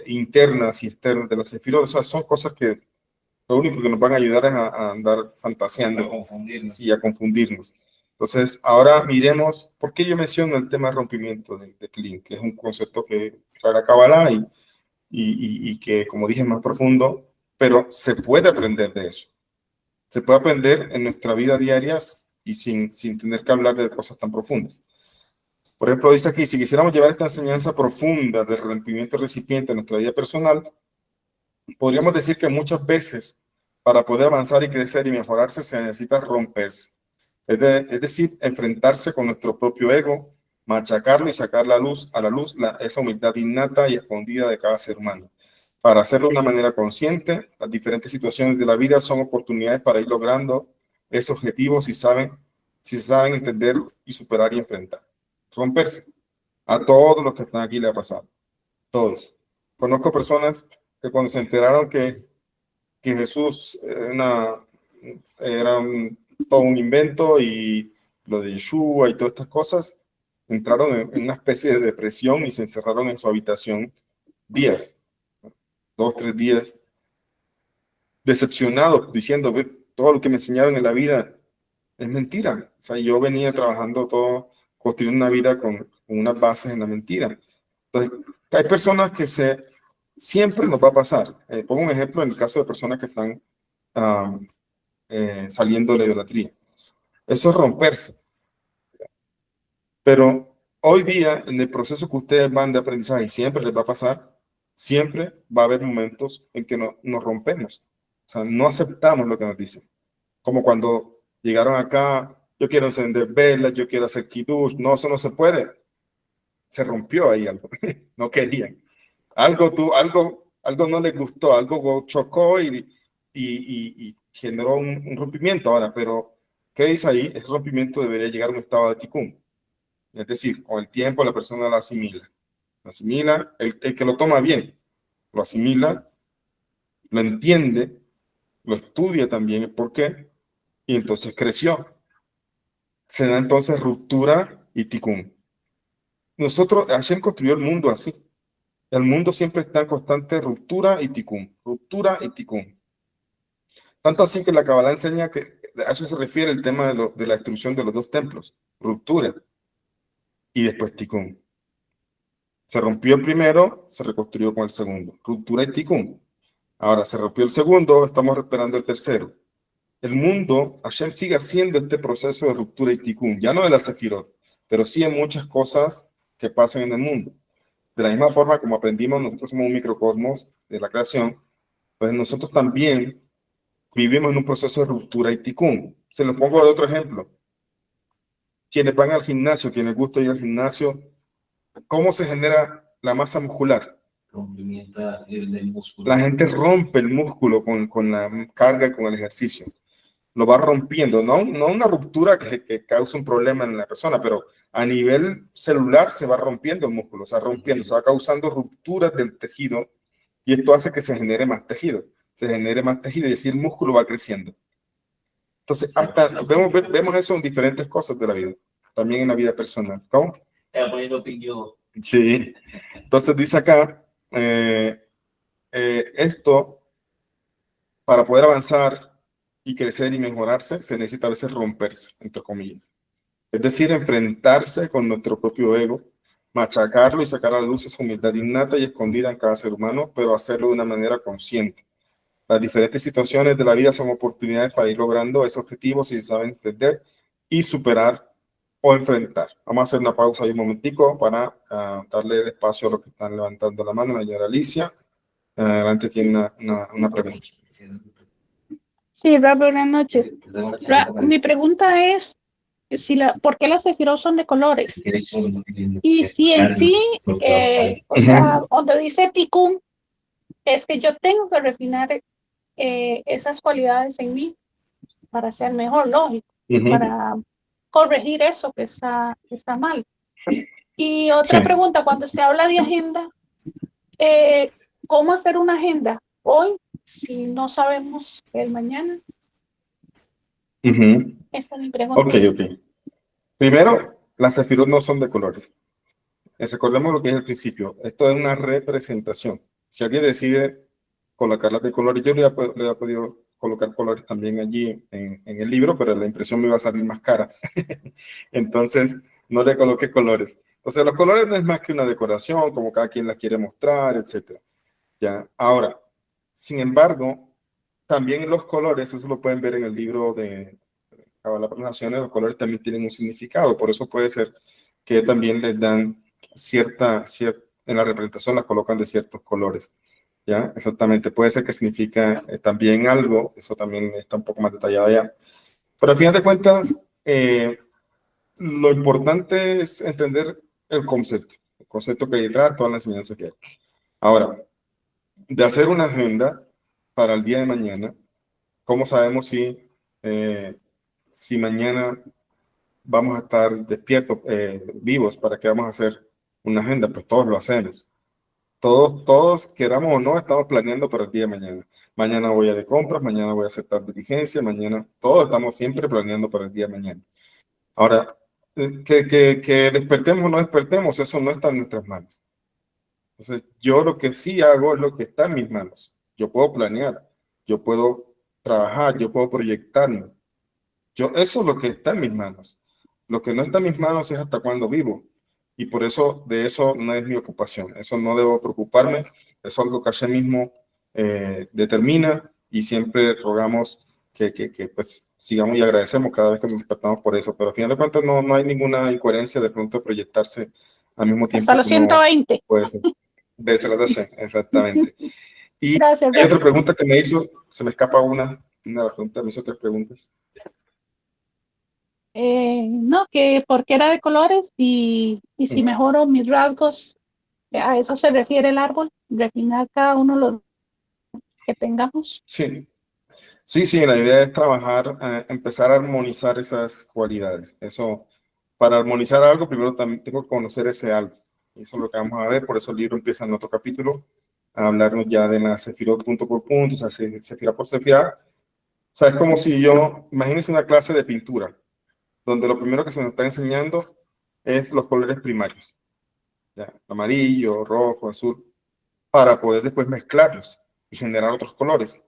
internas y externas de las sefirot? O sea, son cosas que lo único que nos van a ayudar es a andar fantaseando y a confundirnos. Entonces, ahora miremos por qué yo menciono el tema de rompimiento de Klin, que es un concepto que trae la Kabbalah y que, como dije, es más profundo, pero se puede aprender de eso. Se puede aprender en nuestra vida diaria y sin tener que hablar de cosas tan profundas. Por ejemplo, dice aquí, si quisiéramos llevar esta enseñanza profunda del rompimiento recipiente en nuestra vida personal, podríamos decir que muchas veces para poder avanzar y crecer y mejorarse se necesita romperse. Es decir, enfrentarse con nuestro propio ego, machacarlo y sacar a la luz esa humildad innata y escondida de cada ser humano. Para hacerlo de una manera consciente, las diferentes situaciones de la vida son oportunidades para ir logrando esos objetivos si se saben entender y superar y enfrentar. Romperse. A todos los que están aquí le ha pasado. Todos. Conozco personas que cuando se enteraron que Jesús todo un invento y lo de Yeshua y todas estas cosas, entraron en una especie de depresión y se encerraron en su habitación días, 2, 3 días, decepcionados, diciendo, todo lo que me enseñaron en la vida es mentira. O sea, yo venía trabajando todo, construyendo una vida con unas bases en la mentira. Entonces, hay personas que siempre nos va a pasar. Pongo un ejemplo en el caso de personas que están saliendo de la idolatría. Eso es romperse. Pero hoy día, en el proceso que ustedes van de aprendizaje, y siempre les va a pasar, siempre va a haber momentos en que nos rompemos. O sea, no aceptamos lo que nos dicen. Como cuando llegaron acá, yo quiero encender velas, yo quiero hacer kiddush. No, eso no se puede. Se rompió ahí algo. No querían. Algo no les gustó, algo chocó y generó un rompimiento ahora. Pero, ¿qué dice ahí? Ese rompimiento debería llegar a un estado de tikkun. Es decir, con el tiempo la persona lo asimila. Lo asimila, el que lo toma bien, lo asimila, lo entiende, lo estudia también el por qué, y entonces creció. Se da entonces ruptura y tikkun. Hashem construyó el mundo así. El mundo siempre está en constante ruptura y tikkun. Ruptura y tikkun. Tanto así que la Kabbalah enseña que a eso se refiere el tema de la destrucción de los dos templos. Ruptura y después tikkun. Se rompió el primero, se reconstruyó con el segundo. Ruptura y tikkun. Ahora se rompió el segundo, estamos esperando el tercero. El mundo, Hashem sigue haciendo este proceso de ruptura y tikkun, ya no de la Sefirot, pero sí en muchas cosas que pasan en el mundo. De la misma forma como aprendimos, nosotros somos un microcosmos de la creación, pues nosotros también vivimos en un proceso de ruptura y tikkun. Se lo pongo de otro ejemplo. Quienes van al gimnasio, quienes gusta ir al gimnasio, ¿cómo se genera la masa muscular? Rompimiento del músculo. La gente rompe el músculo con la carga y con el ejercicio. Lo va rompiendo, no una ruptura que causa un problema en la persona, pero a nivel celular se va rompiendo el músculo, se va causando rupturas del tejido y esto hace que se genere más tejido. Y así el músculo va creciendo. Entonces, vemos eso en diferentes cosas de la vida. también en la vida personal. ¿Cómo? Está poniendo opinión. Sí. Entonces dice acá, esto, para poder avanzar y crecer y mejorarse, se necesita a veces romperse, entre comillas. Es decir, enfrentarse con nuestro propio ego, machacarlo y sacar a la luz esa humildad innata y escondida en cada ser humano, pero hacerlo de una manera consciente. Las diferentes situaciones de la vida son oportunidades para ir logrando esos objetivos si se saben entender y superar o enfrentar. Vamos a hacer una pausa ahí un momentico para darle el espacio a los que están levantando la mano. La señora Alicia, adelante tiene una pregunta. Sí, Ra, buenas noches. Ra, mi pregunta es ¿por qué las sefirot son de colores? Y si en sí, o sea, donde dice Tikkun, es que yo tengo que refinar esas cualidades en mí para ser mejor, lógico, para corregir eso que está mal. Y otra pregunta, cuando se habla de agenda, ¿cómo hacer una agenda hoy si no sabemos el mañana? Esta es mi pregunta. Ok. Primero, las sefirot no son de colores. Recordemos lo que es el principio. Esto es una representación. Si alguien decide colocarlas de colores, yo le he podido colocar colores también allí en el libro, pero la impresión me iba a salir más cara. Entonces, no le coloqué colores. O sea, los colores no es más que una decoración, como cada quien la quiere mostrar, etc. ¿Ya? Ahora, sin embargo, también los colores, eso lo pueden ver en el libro de Kabbalah para las Naciones, los colores también tienen un significado. Por eso puede ser que también les dan en la representación las colocan de ciertos colores. ¿Ya? Exactamente, puede ser que significa también algo, eso también está un poco más detallado ya. Pero al final de cuentas, lo importante es entender el concepto que hay detrás, toda la enseñanza que hay. Ahora, de hacer una agenda para el día de mañana, ¿cómo sabemos si mañana vamos a estar despiertos, vivos, para que vamos a hacer una agenda? Pues todos lo hacemos. Todos, queramos o no, estamos planeando para el día de mañana. Mañana voy a de compras, mañana voy a hacer tal diligencia, mañana, todos estamos siempre planeando para el día de mañana. Ahora, que despertemos o no despertemos, eso no está en nuestras manos. Entonces, yo lo que sí hago es lo que está en mis manos. Yo puedo planear, yo puedo trabajar, yo puedo proyectarme. Eso es lo que está en mis manos. Lo que no está en mis manos es hasta cuándo vivo. Y por eso, de eso no es mi ocupación. Eso no debo preocuparme. Eso es algo que Hashem mismo determina, y siempre rogamos que pues sigamos y agradecemos cada vez que nos despertamos por eso. Pero al final de cuentas no hay ninguna incoherencia de pronto proyectarse al mismo tiempo. Hasta los 120. Puede ser. De Hashem, exactamente. Y gracias, hay otra pregunta que me hizo, se me escapa una de las preguntas, me hizo 3 preguntas. No, que porque era de colores y si mejoro mis rasgos, a eso se refiere el árbol, refinar cada uno los que tengamos. Sí, la idea es trabajar, empezar a armonizar esas cualidades. Eso, para armonizar algo, primero también tengo que conocer ese algo. Eso es lo que vamos a ver, por eso el libro empieza en otro capítulo, a hablarnos ya de la sefirot punto por punto, o sea, sefira por sefira. O sea, es como si imagínense una clase de pintura, donde lo primero que se nos está enseñando es los colores primarios, ¿ya? Amarillo, rojo, azul, para poder después mezclarlos y generar otros colores.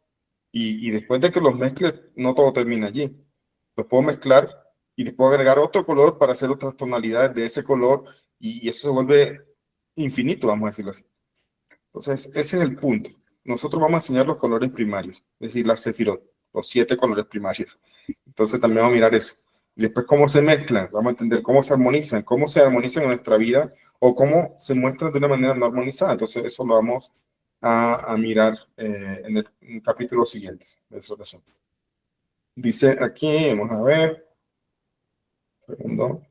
Y después de que los mezcle, no todo termina allí. Los puedo mezclar y les puedo agregar otro color para hacer otras tonalidades de ese color, y eso se vuelve infinito, vamos a decirlo así. Entonces, ese es el punto. Nosotros vamos a enseñar los colores primarios, es decir, las sefirot, los 7 colores primarios. Entonces, también vamos a mirar eso. Después, cómo se mezclan, vamos a entender cómo se armonizan en nuestra vida, o cómo se muestran de una manera no armonizada. Entonces, eso lo vamos a mirar en el capítulo siguiente de esa oración. Dice aquí, vamos a ver. Segundo.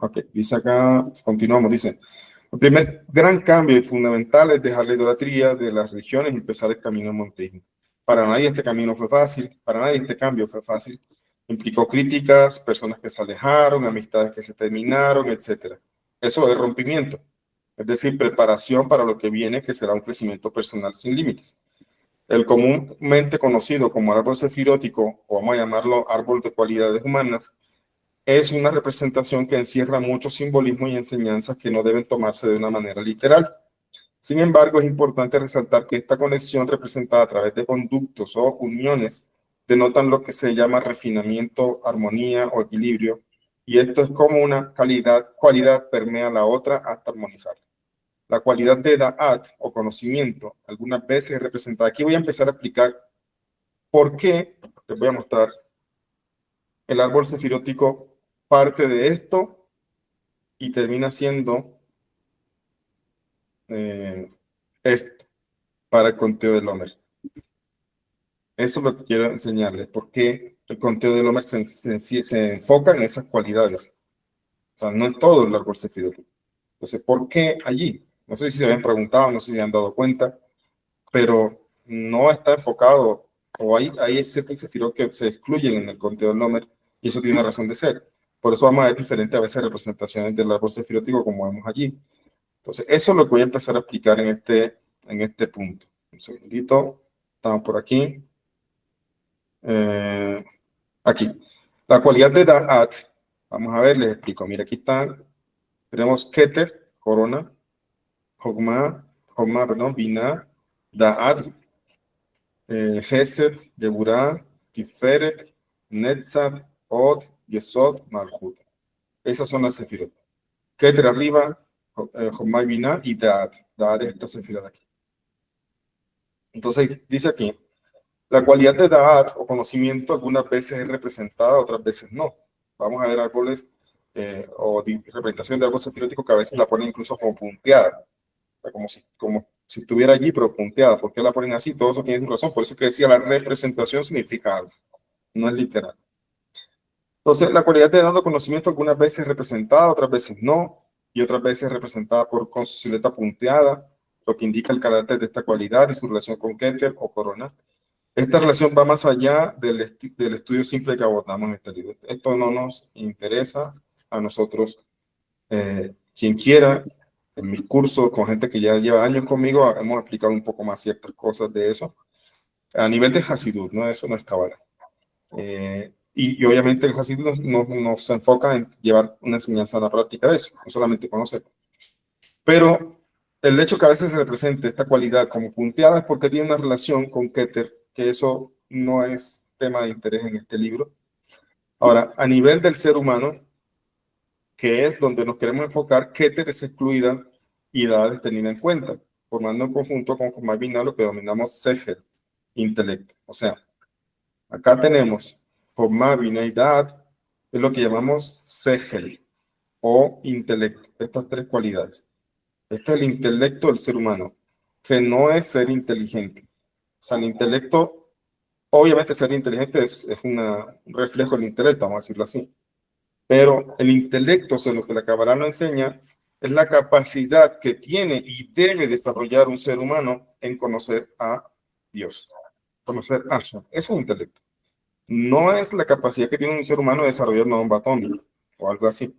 Ok, dice acá, continuamos, dice: el primer gran cambio y fundamental es dejar la idolatría de las religiones y empezar el camino monoteísmo. Para nadie este camino fue fácil, para nadie este cambio fue fácil. Implicó críticas, personas que se alejaron, amistades que se terminaron, etc. Eso es rompimiento, es decir, preparación para lo que viene, que será un crecimiento personal sin límites. El comúnmente conocido como árbol sefirótico, o vamos a llamarlo árbol de cualidades humanas, es una representación que encierra mucho simbolismo y enseñanzas que no deben tomarse de una manera literal. Sin embargo, es importante resaltar que esta conexión representada a través de conductos o uniones denotan lo que se llama refinamiento, armonía o equilibrio, y esto es como una cualidad permea la otra hasta armonizar. La cualidad de da'at o conocimiento algunas veces es representada. Aquí voy a empezar a explicar por qué, les voy a mostrar, el árbol sefirótico parte de esto y termina siendo esto para el conteo del Homer. Eso es lo que quiero enseñarles, porque el conteo del Homer se enfoca en esas cualidades. O sea, no en todo el árbol sefirótico. Entonces, ¿por qué allí? No sé si se habían preguntado, no sé si se han dado cuenta, pero no está enfocado, o hay 7 sefirot que se excluyen en el conteo del Homer, y eso tiene una razón de ser. Por eso vamos a ver diferentes a veces representaciones del árbol sefirótico como vemos allí. Entonces, eso es lo que voy a empezar a explicar en este punto. Un segundito, estamos por aquí. Aquí. La cualidad de da'at, vamos a ver, les explico. Mira, aquí están. Tenemos Keter, corona, Hogma, Binah, Da'at, Gesed, Geburah, Tiferet, Netzach, Od, Yesod, Malchut. Esas son las sefirot. Keter arriba, Hogma, Binah y Da'at. Da'at es esta sefirot de aquí. Entonces, dice aquí, la cualidad de da'at o conocimiento algunas veces es representada, otras veces no. Vamos a ver árboles o representación de árbol sefirótico que a veces la ponen incluso como punteada. Como si estuviera allí, pero punteada. ¿Por qué la ponen así? Todo eso tiene su razón. Por eso que decía, la representación significa algo. No es literal. Entonces, la cualidad de dado conocimiento algunas veces es representada, otras veces no. Y otras veces es representada con su silueta punteada, lo que indica el carácter de esta cualidad y su relación con Keter o corona. Esta relación va más allá del estudio simple que abordamos en este libro. Esto no nos interesa a nosotros. Quien quiera, en mis cursos con gente que ya lleva años conmigo, hemos explicado un poco más ciertas cosas de eso. A nivel de Hasidut, ¿no? Eso no es Kabbalah. Y obviamente el Hasidut nos enfoca en llevar una enseñanza a la práctica de eso, no solamente conocer. Pero el hecho que a veces se represente esta cualidad como punteada es porque tiene una relación con Keter, que eso no es tema de interés en este libro. Ahora, a nivel del ser humano, que es donde nos queremos enfocar, Keter es excluida y Da'at es tenida en cuenta, formando en conjunto con Hogma Binah lo que denominamos Sehel, intelecto. O sea, acá tenemos Hogma Binah y Da'at, es lo que llamamos Sehel o intelecto, estas 3 cualidades. Este es el intelecto del ser humano, que no es ser inteligente. O sea, el intelecto, obviamente ser inteligente es un reflejo del intelecto, vamos a decirlo así. Pero el intelecto, o sea, lo que la Kabbalah nos enseña, es la capacidad que tiene y debe desarrollar un ser humano en conocer a Dios. Conocer a Hashem. Eso es intelecto. No es la capacidad que tiene un ser humano de desarrollar una bomba atómica o algo así,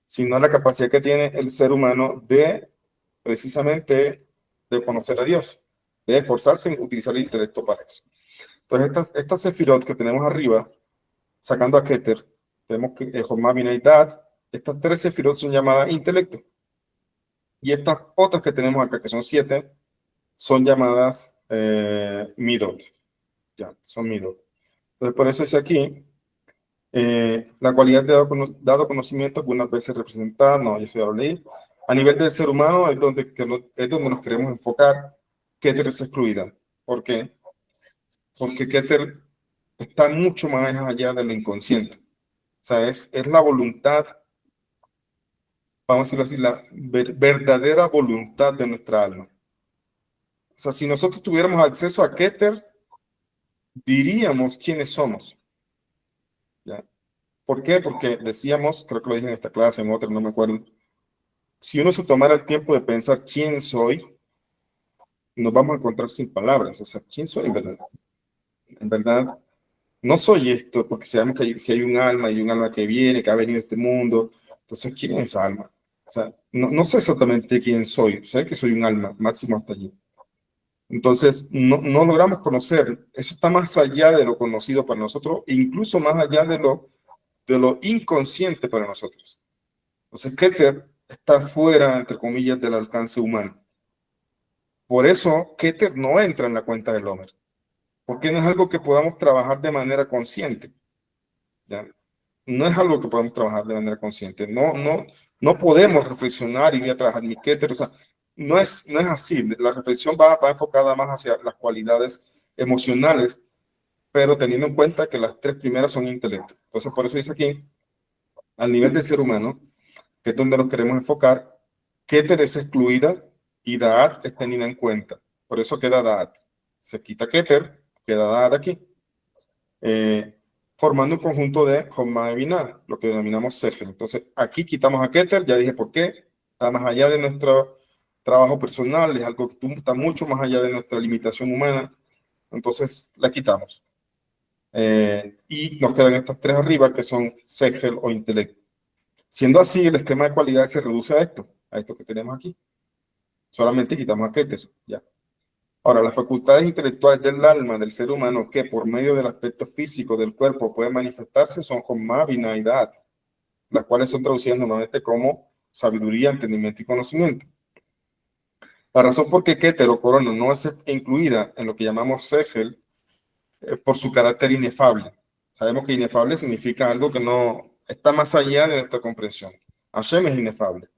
sino la capacidad que tiene el ser humano de, precisamente, de conocer a Dios, de esforzarse en utilizar el intelecto para eso. Entonces, estas sefirot que tenemos arriba, sacando a Keter, tenemos que Hogma Binah y Da'at, estas 3 sefirot son llamadas intelecto. Y estas otras que tenemos acá, que son 7, son llamadas midot. Ya, son midot. Entonces, por eso dice aquí, la cualidad de dado conocimiento, algunas veces representada, no, yo ya lo leí. A nivel del ser humano es donde nos queremos enfocar. Keter es excluida. ¿Por qué? Porque Keter está mucho más allá de lo inconsciente. O sea, es la voluntad, vamos a decirlo así, la verdadera voluntad de nuestra alma. O sea, si nosotros tuviéramos acceso a Keter, diríamos quiénes somos. ¿Ya? ¿Por qué? Porque decíamos, creo que lo dije en esta clase, en otra, no me acuerdo, si uno se tomara el tiempo de pensar quién soy, nos vamos a encontrar sin palabras. O sea, ¿quién soy en verdad? En verdad, no soy esto, porque sabemos que si hay un alma que viene, que ha venido a este mundo, entonces, ¿quién es esa alma? O sea, no sé exactamente quién soy, sé que soy un alma, máximo hasta allí. Entonces, no logramos conocer, eso está más allá de lo conocido para nosotros, e incluso más allá de lo de lo inconsciente para nosotros. Entonces, Keter está fuera, entre comillas, del alcance humano. Por eso, Keter no entra en la cuenta del Homer, porque no es algo que podamos trabajar de manera consciente. ¿Ya? No es algo que podamos trabajar de manera consciente. No podemos reflexionar y ir a trabajar mi Keter. O sea, no es así. La reflexión va enfocada más hacia las cualidades emocionales, pero teniendo en cuenta que las 3 primeras son intelecto. Entonces, por eso dice aquí, al nivel del ser humano, que es donde nos queremos enfocar, Keter es excluida y Da'at es tenida en cuenta. Por eso queda Da'at. Se quita Keter, queda Da'at aquí, formando un conjunto de Jomma y Binah, lo que denominamos Sefel. Entonces, aquí quitamos a Keter, ya dije por qué, está más allá de nuestro trabajo personal, es algo que está mucho más allá de nuestra limitación humana, entonces la quitamos. Y nos quedan estas 3 arriba, que son Sefel o intelecto. Siendo así, el esquema de cualidades se reduce a esto que tenemos aquí. Solamente quitamos a Keter, ya. Ahora, las facultades intelectuales del alma del ser humano que por medio del aspecto físico del cuerpo pueden manifestarse son Jomma, Binah y Da'at, las cuales son traducidas normalmente como sabiduría, entendimiento y conocimiento. La razón por qué Keter o corona no es incluida en lo que llamamos Sefel por su carácter inefable. Sabemos que inefable significa algo que no está más allá de nuestra comprensión. Hashem es inefable.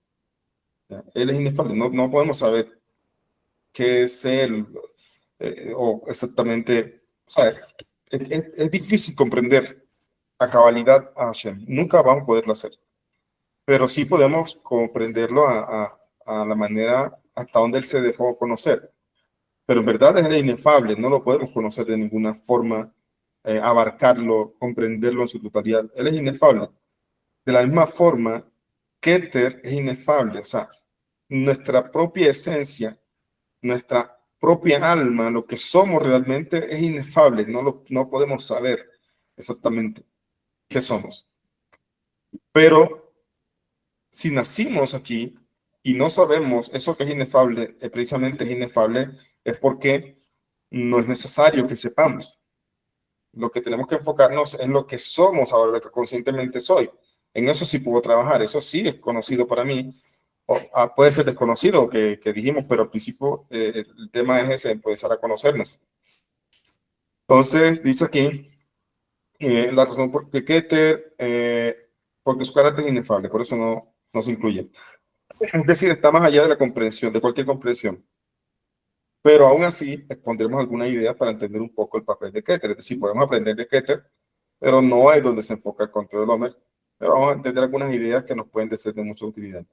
¿Ya? Él es inefable. No podemos saber qué es él o exactamente. O sea, es difícil comprender a cabalidad a Hashem. Nunca vamos a poderlo hacer. Pero sí podemos comprenderlo a la manera hasta donde él se dejó conocer. Pero en verdad es inefable, no lo podemos conocer de ninguna forma, abarcarlo, comprenderlo en su totalidad. Él es inefable. De la misma forma, Keter es inefable, o sea, nuestra propia esencia, nuestra propia alma, lo que somos realmente es inefable, no podemos saber exactamente qué somos. Pero si nacimos aquí y no sabemos eso que es inefable, precisamente es inefable, es porque no es necesario que sepamos. Lo que tenemos que enfocarnos es lo que somos ahora, lo que conscientemente soy. En eso sí puedo trabajar, eso sí es conocido para mí. Puede ser desconocido que dijimos, pero al principio el tema es ese, empezar a conocernos. Entonces, dice aquí, la razón por qué Keter, porque su carácter es inefable, por eso no se incluye. Es decir, está más allá de la comprensión, de cualquier comprensión. Pero aún así, expondremos alguna idea para entender un poco el papel de Keter. Es decir, podemos aprender de Keter, pero no es donde se enfoca el control del Homer. Pero vamos a entender algunas ideas que nos pueden ser de mucha utilidad.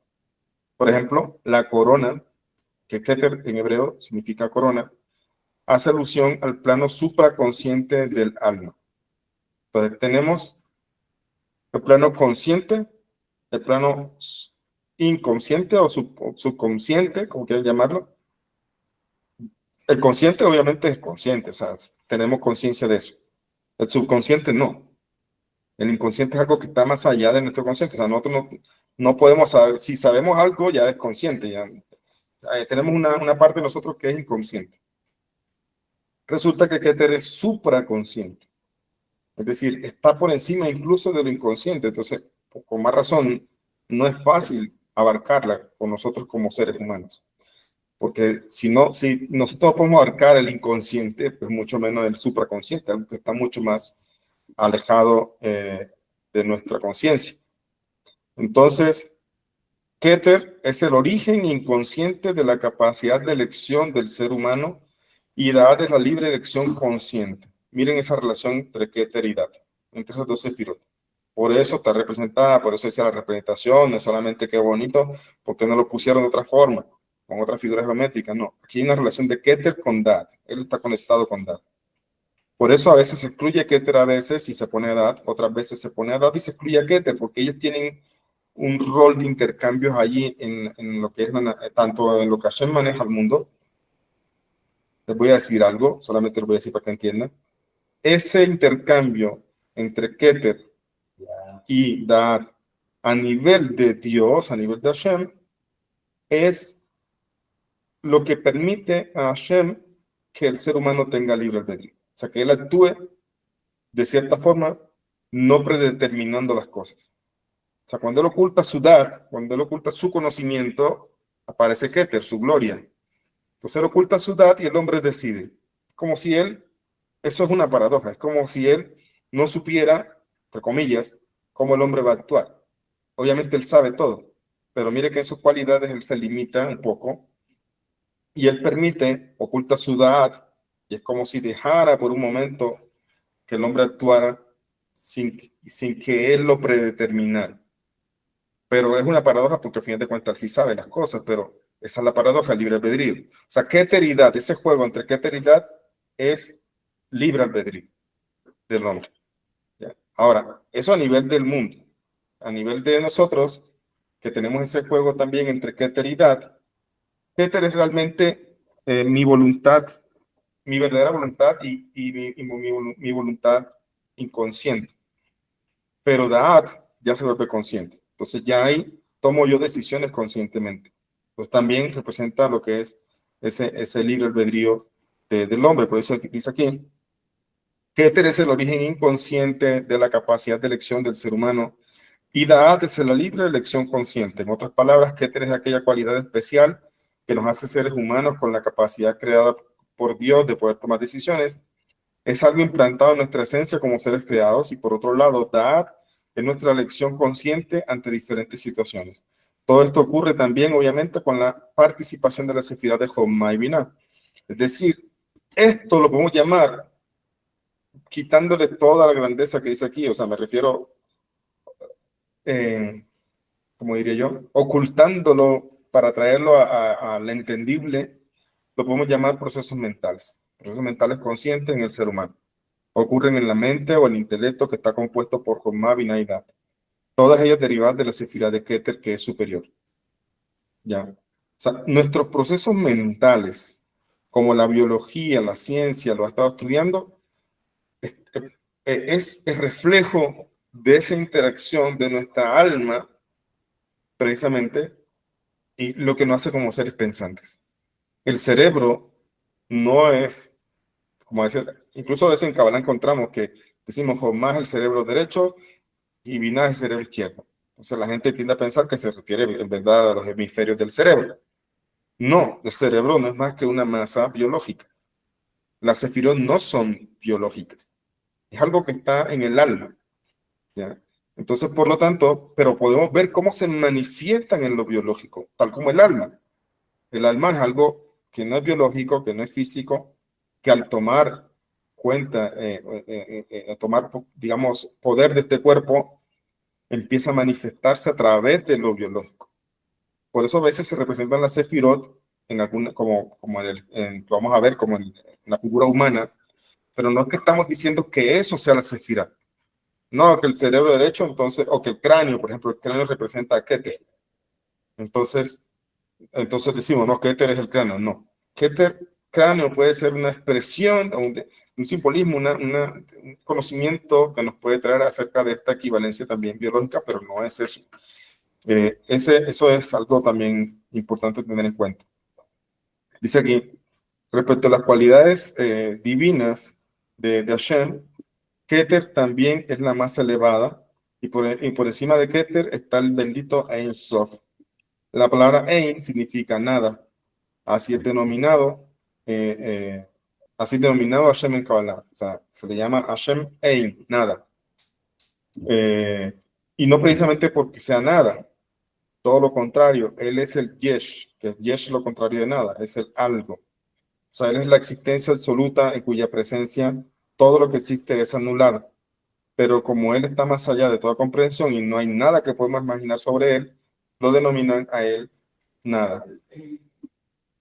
Por ejemplo, la corona, que Keter en hebreo significa corona, hace alusión al plano supraconsciente del alma. Entonces, tenemos el plano consciente, el plano inconsciente o subconsciente, como quieran llamarlo. El consciente obviamente es consciente, o sea, tenemos conciencia de eso. El subconsciente no. El inconsciente es algo que está más allá de nuestro consciente. O sea, nosotros no podemos saber, si sabemos algo ya es consciente, ya tenemos una parte de nosotros que es inconsciente. Resulta que Keter es supraconsciente. Es decir, está por encima incluso de lo inconsciente. Entonces, con más razón, no es fácil abarcarla con nosotros como seres humanos. Porque si nosotros no podemos abarcar el inconsciente, pues mucho menos el supraconsciente, algo que está mucho más alejado de nuestra conciencia. Entonces, Keter es el origen inconsciente de la capacidad de elección del ser humano y Da'at es la libre elección consciente. Miren esa relación entre Keter y Da'at, entre esos dos sefirot. Por eso está representada, por eso es la representación, no es solamente qué bonito, porque no lo pusieron de otra forma, con otras figuras geométricas, no. Aquí hay una relación de Keter con Da'at, él está conectado con Da'at. Por eso a veces se excluye Keter a veces y se pone a Da'at, otras veces se pone a Da'at y se excluye a Keter, porque ellos tienen un rol de intercambios allí en lo que es, tanto en lo que Hashem maneja el mundo. Les voy a decir algo, solamente lo voy a decir para que entiendan. Ese intercambio entre Keter y Da'at a nivel de Dios, a nivel de Hashem, es lo que permite a Hashem que el ser humano tenga libre albedrío. O sea, que él actúe de cierta forma no predeterminando las cosas. O sea, cuando él oculta su dad, cuando él oculta su conocimiento, aparece Keter, su gloria. Entonces él oculta su dad y el hombre decide. Como si él, eso es una paradoja, es como si él no supiera, entre comillas, cómo el hombre va a actuar. Obviamente él sabe todo, pero mire que en sus cualidades él se limita un poco y él permite, oculta su dad, y es como si dejara por un momento que el hombre actuara sin que él lo predeterminara. Pero es una paradoja porque al final de cuentas sí sabe las cosas, pero esa es la paradoja, libre albedrío. O sea, Keter y dad, ese juego entre Keter y dad es libre albedrío del hombre. ¿Ya? Ahora, eso a nivel del mundo. A nivel de nosotros, que tenemos ese juego también entre Keter y dad, Keter es realmente mi voluntad, mi verdadera voluntad y mi voluntad inconsciente. Pero dad ya se vuelve consciente. Entonces ya ahí tomo yo decisiones conscientemente. Pues también representa lo que es ese libre albedrío del hombre. Por eso dice aquí, Keter es el origen inconsciente de la capacidad de elección del ser humano y Da'at es la libre elección consciente. En otras palabras, Keter es aquella cualidad especial que nos hace seres humanos con la capacidad creada por Dios de poder tomar decisiones. Es algo implantado en nuestra esencia como seres creados y por otro lado, Da'at es nuestra elección consciente ante diferentes situaciones. Todo esto ocurre también, obviamente, con la participación de la sefirá de Jommá y Binah. Es decir, esto lo podemos llamar quitándole toda la grandeza que dice aquí, o sea, me refiero, como diría yo, ocultándolo para traerlo al entendible, lo podemos llamar procesos mentales conscientes en el ser humano. Ocurren en la mente o el intelecto que está compuesto por Jommá, Binah y Da'at. Todas ellas derivadas de la sefirá de Keter, que es superior. ¿Ya? O sea, nuestros procesos mentales, como la biología, la ciencia, lo ha estado estudiando, es el reflejo de esa interacción de nuestra alma, precisamente, y lo que nos hace como seres pensantes. El cerebro no es, como decir, incluso a veces en Kabbalah encontramos que decimos Jommá es el cerebro derecho y Binah es el cerebro izquierdo. Entonces la gente tiende a pensar que se refiere en verdad a los hemisferios del cerebro. No, el cerebro no es más que una masa biológica. Las sefirot no son biológicas. Es algo que está en el alma. ¿Ya? Entonces, por lo tanto, pero podemos ver cómo se manifiestan en lo biológico, tal como el alma. El alma es algo que no es biológico, que no es físico, que al tomar cuenta, tomar, digamos, poder de este cuerpo, empieza a manifestarse a través de lo biológico. Por eso a veces se representan las sefirot en alguna, como vamos a ver, como en la figura humana, pero no es que estamos diciendo que eso sea la sefirá. No, que el cerebro derecho, entonces, o que el cráneo, por ejemplo, el cráneo representa a Keter. Entonces decimos, no, Keter es el cráneo. No, Keter, cráneo puede ser una expresión, un simbolismo, un conocimiento que nos puede traer acerca de esta equivalencia también biológica, pero no es eso. Eso es algo también importante tener en cuenta. Dice aquí, respecto a las cualidades divinas de Hashem, Keter también es la más elevada y por encima de Keter está el bendito Ein Sof. La palabra Ein significa nada. Así es denominado Hashem en Kabbalah. O sea, se le llama Hashem Ein, nada. Y no precisamente porque sea nada. Todo lo contrario, él es el Yesh, que Yesh es lo contrario de nada, es el algo. O sea, él es la existencia absoluta en cuya presencia todo lo que existe es anulado. Pero como él está más allá de toda comprensión y no hay nada que podemos imaginar sobre él, lo denominan a él nada.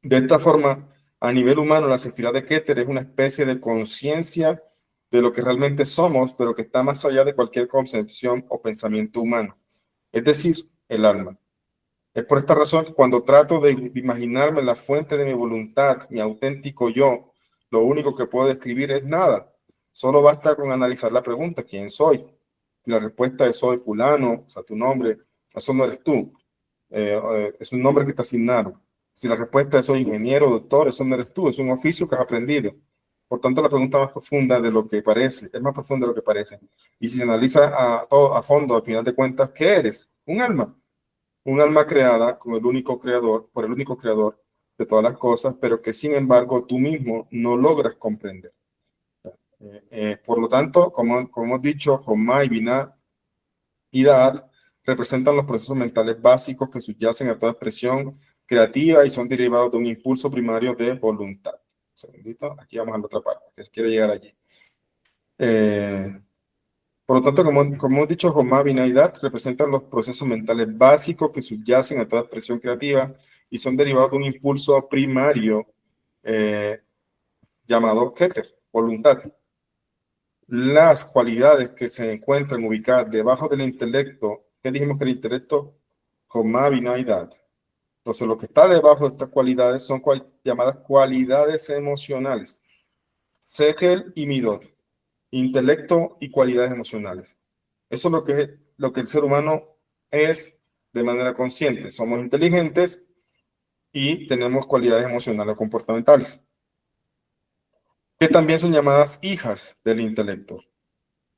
De esta forma, a nivel humano, la sefirá de Keter es una especie de conciencia de lo que realmente somos, pero que está más allá de cualquier concepción o pensamiento humano. Es decir, el alma. Es por esta razón que cuando trato de imaginarme la fuente de mi voluntad, mi auténtico yo, lo único que puedo describir es nada. Solo basta con analizar la pregunta, ¿quién soy? Si la respuesta es soy fulano, o sea, tu nombre, eso no eres tú. Es un nombre que te asignaron. Si la respuesta es soy ingeniero, doctor, eso no eres tú, es un oficio que has aprendido. Por tanto, la pregunta más profunda de lo que parece, es más profunda de lo que parece. Y si se analiza a fondo, al final de cuentas, ¿qué eres? Un alma. Un alma creada con el único creador, por el único creador de todas las cosas, pero que sin embargo tú mismo no logras comprender. Por lo tanto, como hemos dicho, Jommá y Binah y Da'at representan los procesos mentales básicos que subyacen a toda expresión creativa y son derivados de un impulso primario de voluntad. Un segundito, aquí vamos a la otra parte, que quiere llegar allí. Por lo tanto, como hemos dicho, Jommá, Binah y Da'at representan los procesos mentales básicos que subyacen a toda expresión creativa y son derivados de un impulso primario llamado Keter, voluntad. Las cualidades que se encuentran ubicadas debajo del intelecto, ¿qué dijimos que el intelecto? Jommá, Binah y Da'at. Entonces, lo que está debajo de estas cualidades son llamadas cualidades emocionales. Sehel y Midot. Intelecto y cualidades emocionales. Eso es lo que el ser humano es de manera consciente. Somos inteligentes y tenemos cualidades emocionales o comportamentales, que también son llamadas hijas del intelecto.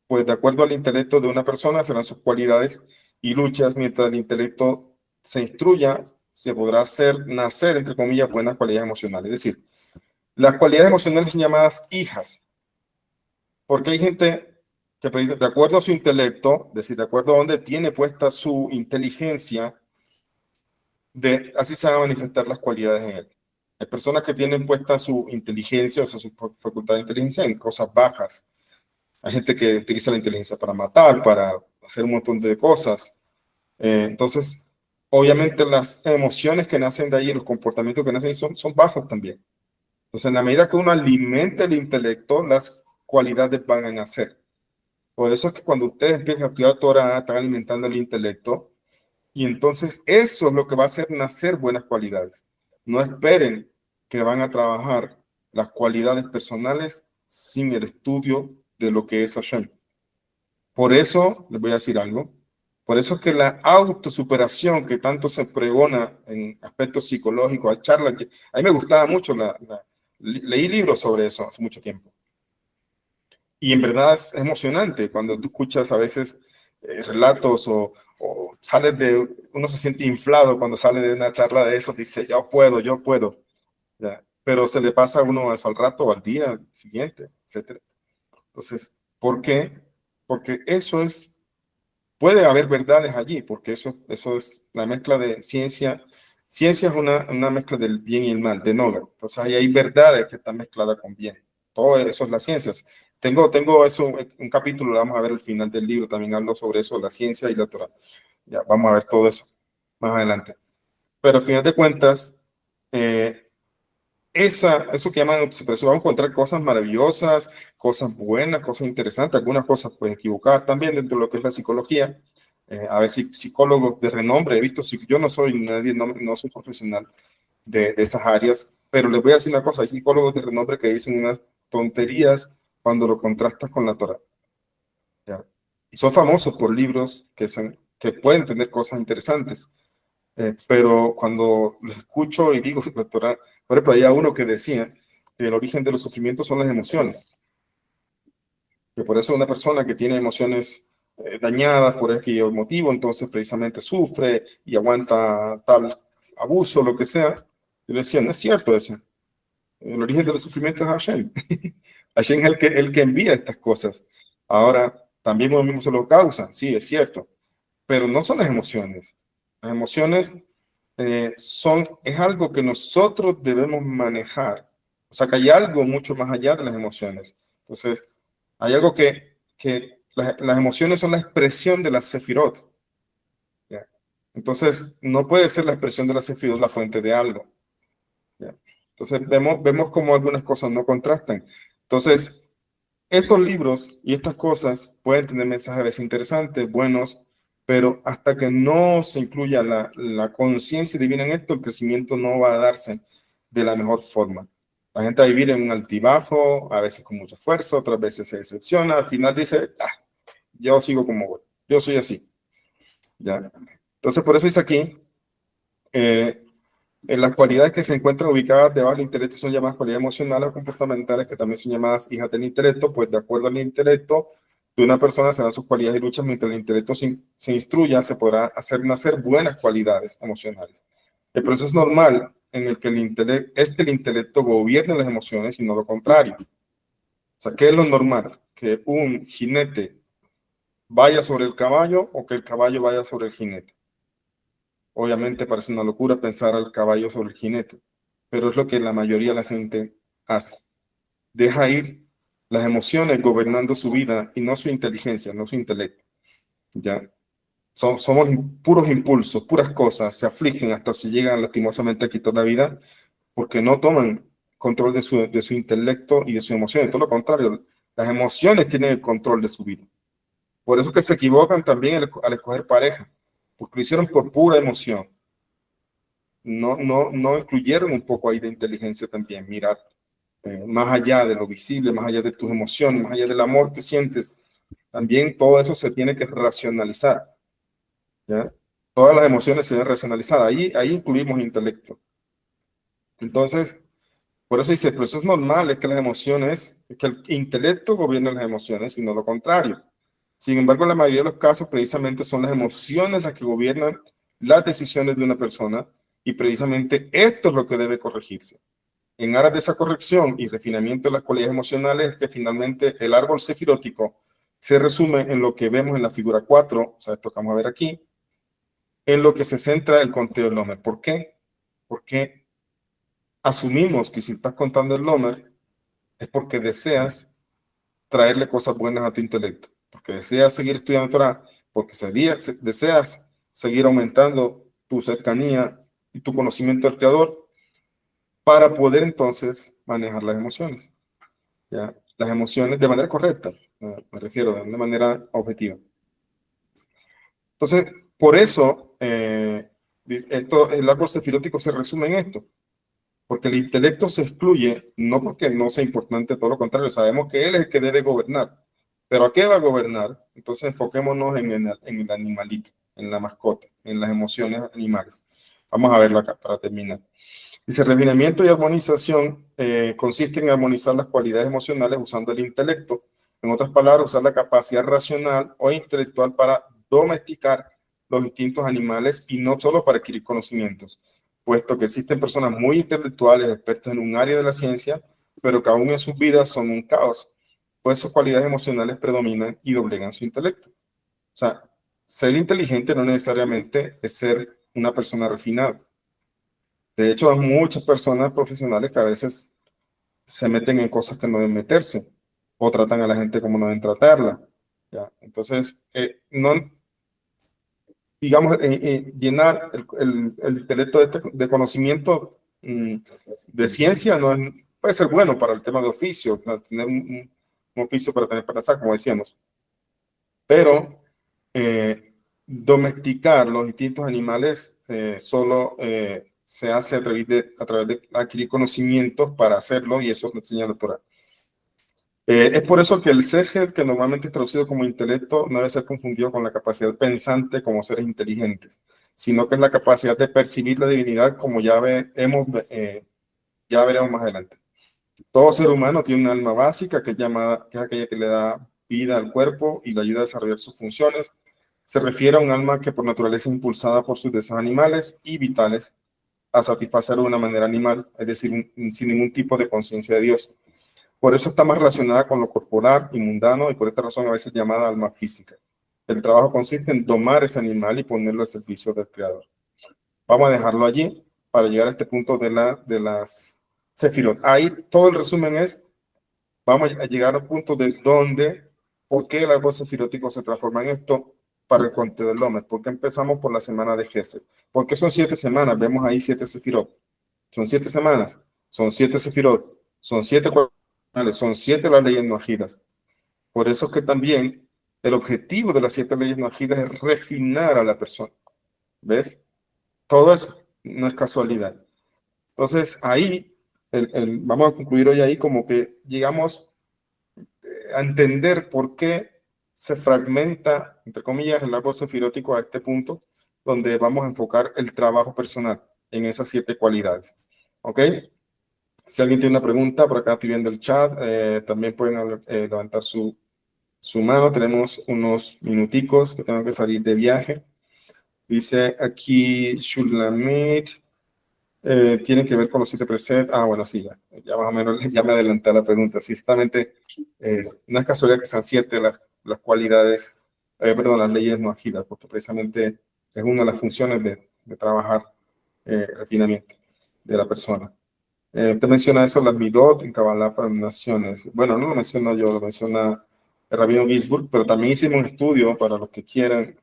Pues de acuerdo al intelecto de una persona serán sus cualidades y luchas, mientras el intelecto se instruya, se podrá hacer nacer, entre comillas, buenas cualidades emocionales. Es decir, las cualidades emocionales son llamadas hijas, porque hay gente que de acuerdo a su intelecto, es decir, de acuerdo a donde tiene puesta su inteligencia, así se van a manifestar las cualidades en él. Hay personas que tienen puesta su inteligencia, o sea, su facultad de inteligencia en cosas bajas. Hay gente que utiliza la inteligencia para matar, para hacer un montón de cosas. Entonces, obviamente las emociones que nacen de ahí, los comportamientos que nacen ahí son bajos también. Entonces, en la medida que uno alimente el intelecto, las cualidades van a nacer. Por eso es que cuando ustedes empiezan a estudiar Torah, están alimentando el intelecto, y entonces eso es lo que va a hacer nacer buenas cualidades. No esperen que van a trabajar las cualidades personales sin el estudio de lo que es Hashem. Por eso, les voy a decir algo, por eso es que la autosuperación que tanto se pregona en aspectos psicológicos, hay charlas, a mí me gustaba mucho, leí libros sobre eso hace mucho tiempo. Y en verdad es emocionante cuando tú escuchas a veces relatos o sales uno se siente inflado cuando sale de una charla de eso, dice, yo puedo, ¿ya? Pero se le pasa a uno eso al rato o al día siguiente, etc. Entonces, ¿por qué? Porque puede haber verdades allí, porque eso es la mezcla de ciencia. Ciencia es una mezcla del bien y el mal, de Noga. Entonces, ahí hay verdades que están mezcladas con bien. Todo eso es la ciencia. Tengo eso, un capítulo, lo vamos a ver al final del libro, también hablo sobre eso, la ciencia y la Torah. Ya, vamos a ver todo eso más adelante. Pero al final de cuentas, eso que llaman autosuperación, vamos a encontrar cosas maravillosas, cosas buenas, cosas interesantes, algunas cosas pues equivocadas también dentro de lo que es la psicología. A veces psicólogos de renombre, he visto, yo no soy nadie, no soy profesional de esas áreas, pero les voy a decir una cosa, hay psicólogos de renombre que dicen unas tonterías cuando lo contrastas con la Torah. ¿Ya? Y son famosos por libros que pueden tener cosas interesantes. Pero cuando lo escucho y digo, doctora, por ejemplo, había uno que decía que el origen de los sufrimientos son las emociones. Que por eso una persona que tiene emociones dañadas por aquel motivo, entonces precisamente sufre y aguanta tal abuso, lo que sea. Yo le decía, no es cierto eso. El origen de los sufrimientos es Hashem. Hashem es el que envía estas cosas. Ahora, también uno mismo se lo causa, sí, es cierto. Pero no son las emociones. Las emociones es algo que nosotros debemos manejar. O sea, que hay algo mucho más allá de las emociones. Entonces, hay algo que las emociones son la expresión de la sefirot. ¿Ya? Entonces, no puede ser la expresión de la sefirot la fuente de algo. ¿Ya? Entonces, vemos cómo algunas cosas no contrastan. Entonces, estos libros y estas cosas pueden tener mensajes a veces interesantes, buenos, pero hasta que no se incluya la conciencia divina en esto, el crecimiento no va a darse de la mejor forma. La gente va a vivir en un altibajo, a veces con mucho esfuerzo, otras veces se decepciona, al final dice, yo sigo como voy, yo soy así. ¿Ya? Entonces, por eso dice aquí, Las cualidades que se encuentran ubicadas debajo del intelecto son llamadas cualidades emocionales o comportamentales, que también son llamadas hijas del intelecto. Pues de acuerdo al intelecto de una persona serán sus cualidades y luchas. Mientras el intelecto se instruya, se podrá hacer nacer buenas cualidades emocionales. El proceso es normal en el que el intelecto gobierne las emociones y no lo contrario. O sea, ¿qué es lo normal? Que un jinete vaya sobre el caballo o que el caballo vaya sobre el jinete. Obviamente parece una locura pensar al caballo sobre el jinete, pero es lo que la mayoría de la gente hace. Deja ir las emociones gobernando su vida y no su inteligencia, no su intelecto. ¿Ya? Somos puros impulsos, puras cosas, se afligen hasta se llegan lastimosamente a quitar la vida porque no toman control de su intelecto y de sus emociones. Todo lo contrario, las emociones tienen el control de su vida. Por eso que se equivocan también al escoger pareja, porque lo hicieron por pura emoción. No incluyeron un poco ahí de inteligencia también, mirar más allá de lo visible, más allá de tus emociones, más allá del amor que sientes. También todo eso se tiene que racionalizar. ¿Ya? Todas las emociones se deben racionalizar. Ahí incluimos intelecto. Entonces, por eso dice, pero eso es normal, es que las emociones, es que el intelecto gobierna las emociones y no lo contrario. Sin embargo, en la mayoría de los casos, precisamente son las emociones las que gobiernan las decisiones de una persona y precisamente esto es lo que debe corregirse. En aras de esa corrección y refinamiento de las cualidades emocionales, es que finalmente el árbol sefirótico se resume en lo que vemos en la figura 4, o sea, esto que vamos a ver aquí, en lo que se centra el conteo del Lomer. ¿Por qué? Porque asumimos que si estás contando el Lomer es porque deseas traerle cosas buenas a tu intelecto, porque deseas seguir estudiando Torah, porque deseas seguir aumentando tu cercanía y tu conocimiento del Creador para poder entonces manejar las emociones. ¿Ya? Las emociones de manera correcta, me refiero, de una manera objetiva. Entonces, por eso, el árbol sefirótico se resume en esto, porque el intelecto se excluye, no porque no sea importante, todo lo contrario, sabemos que él es el que debe gobernar, pero ¿a qué va a gobernar? Entonces enfoquémonos en el animalito, en la mascota, en las emociones animales. Vamos a verlo acá para terminar. Dice, refinamiento y armonización consiste en armonizar las cualidades emocionales usando el intelecto. En otras palabras, usar la capacidad racional o intelectual para domesticar los distintos animales y no solo para adquirir conocimientos, puesto que existen personas muy intelectuales, expertos en un área de la ciencia, pero que aún en sus vidas son un caos, pues sus cualidades emocionales predominan y doblegan su intelecto. O sea, ser inteligente no necesariamente es ser una persona refinada. De hecho, hay muchas personas profesionales que a veces se meten en cosas que no deben meterse o tratan a la gente como no deben tratarla. ¿Ya? Entonces, no, digamos, llenar el intelecto de conocimiento de ciencia no puede ser bueno para el tema de oficio, o sea, tener un oficio para tener para como decíamos. Pero domesticar los distintos animales solo se hace a través de adquirir conocimientos para hacerlo, y eso lo enseña la Torah. Es por eso que el sehel, que normalmente es traducido como intelecto, no debe ser confundido con la capacidad pensante como seres inteligentes, sino que es la capacidad de percibir la divinidad, como ya veremos más adelante. Todo ser humano tiene un alma básica que es aquella que le da vida al cuerpo y le ayuda a desarrollar sus funciones. Se refiere a un alma que por naturaleza es impulsada por sus deseos animales y vitales a satisfacer de una manera animal, es decir, sin ningún tipo de conciencia de Dios. Por eso está más relacionada con lo corporal y mundano, y por esta razón a veces llamada alma física. El trabajo consiste en tomar ese animal y ponerlo al servicio del Creador. Vamos a dejarlo allí para llegar a este punto de las Sefirot. Ahí todo el resumen es, vamos a llegar al punto de por qué el árbol sefirótico se transforma en esto para el conteo del Lomer. ¿Por qué empezamos por la semana de Gesed? ¿Por qué son 7 semanas? Vemos ahí 7 Sefirot. Son 7 semanas, son 7 Sefirot, son 7 son 7 las leyes noajidas. Por eso es que también el objetivo de las 7 leyes noajidas es refinar a la persona. ¿Ves? Todo eso no es casualidad. Entonces, ahí, vamos a concluir hoy ahí como que llegamos a entender por qué se fragmenta, entre comillas, el árbol sefirótico a este punto, donde vamos a enfocar el trabajo personal. en esas 7 cualidades. ¿Ok? Si alguien tiene una pregunta, por acá estoy viendo el chat, también pueden levantar su mano. Tenemos unos minuticos que tengo que salir de viaje. Dice aquí Shulamit, tiene que ver con los 7 preceptos. Ah, bueno, sí, ya más o menos ya me adelanté a la pregunta. Sí, ciertamente, no es casualidad que sean 7 las cualidades, perdón, las leyes no agilas, porque precisamente es una de las funciones de trabajar el refinamiento de la persona. Usted menciona eso, las midot en Kabbalah para las naciones. Bueno, no lo menciono yo, lo menciona el rabino Ginsburg, pero también hicimos un estudio para los que quieran.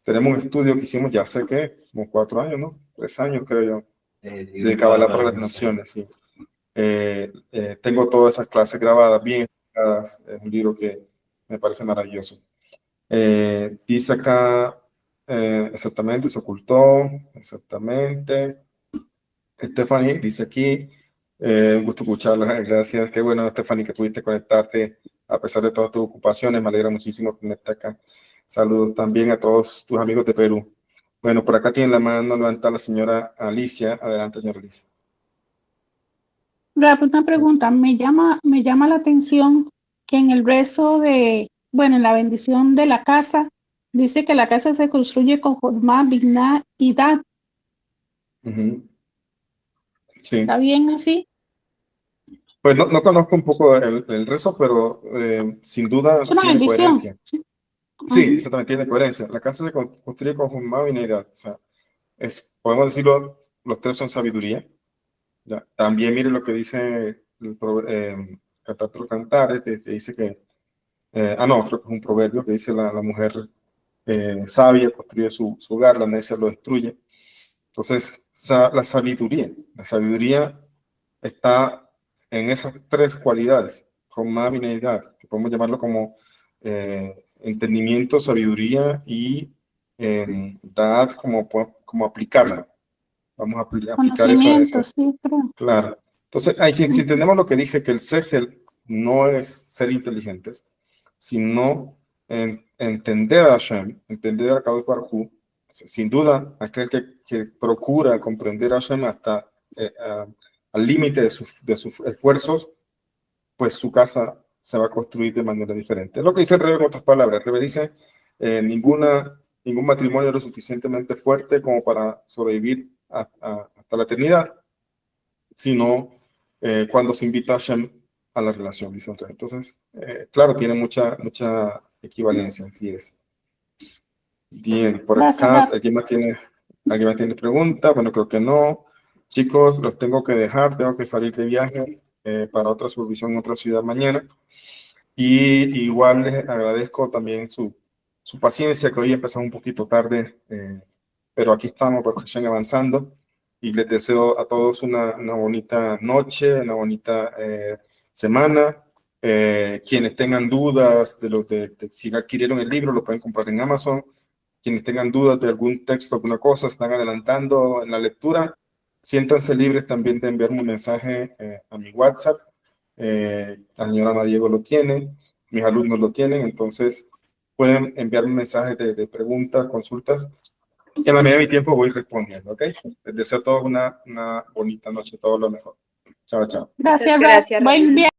Tenemos un estudio que hicimos ya hace que como 4 años, ¿no? 3 años creo yo, de Kabbalah para las naciones. Sí. Tengo todas esas clases grabadas, bien explicadas. Es un libro que me parece maravilloso. Dice acá, exactamente, se ocultó, exactamente. Stephanie dice aquí, un gusto escucharla, gracias. Qué bueno, Stephanie, que pudiste conectarte a pesar de todas tus ocupaciones. Me alegra muchísimo tenerte acá. Saludos también a todos tus amigos de Perú. Bueno, por acá tiene la mano levantada la señora Alicia. Adelante, señora Alicia. Una pregunta, me llama la atención que en el rezo bueno, en la bendición de la casa, dice que la casa se construye con Jormá, Bigná y Dad. Sí. ¿Está bien así? Pues no conozco un poco el rezo, pero sin duda Es una tiene bendición. coherencia. Sí, exactamente, tiene coherencia. La casa se construye con Jormá, Bigná y Dad. O sea, podemos decirlo, los 3 son sabiduría. Ya. También mire lo que dice el Catatro Cantares, que dice que, no, creo que es un proverbio que dice la mujer sabia construye su hogar, la necia lo destruye. Entonces, la sabiduría está en esas 3 cualidades, Jomá, Bineyat, que podemos llamarlo como entendimiento, sabiduría y Dad como aplicarla. Vamos a aplicar eso. Sí, creo. Claro. Entonces, ahí si entendemos lo que dije, que el Segel no es ser inteligentes, sino entender a Hashem, entender a Kadosh Baruj Hu. Sin duda, aquel que procura comprender a Hashem hasta al límite de sus esfuerzos, pues su casa se va a construir de manera diferente. Es lo que dice el Rebbe en otras palabras. El Rebbe dice, ningún matrimonio es lo suficientemente fuerte como para sobrevivir hasta la eternidad, sino cuando se invita a Hashem a la relación, dice otra. Entonces, claro, tiene mucha equivalencia, así es. Bien, por acá, ¿alguien más tiene pregunta? Bueno, creo que no. Chicos, los tengo que dejar, tengo que salir de viaje para otra supervisión en otra ciudad mañana. Y igual les agradezco también su paciencia, que hoy empezamos un poquito tarde, pero aquí estamos porque están avanzando. Y les deseo a todos una bonita noche, una bonita semana. Quienes tengan dudas de si adquirieron el libro, lo pueden comprar en Amazon. Quienes tengan dudas de algún texto, alguna cosa, están adelantando en la lectura, siéntanse libres también de enviarme un mensaje a mi WhatsApp. La señora Madiego lo tiene, mis alumnos lo tienen, entonces pueden enviarme mensajes de preguntas, consultas. Y en la medida de mi tiempo voy respondiendo, ¿ok? Les deseo a todos una bonita noche, todo lo mejor. Chao, chao. Gracias. Buen viaje.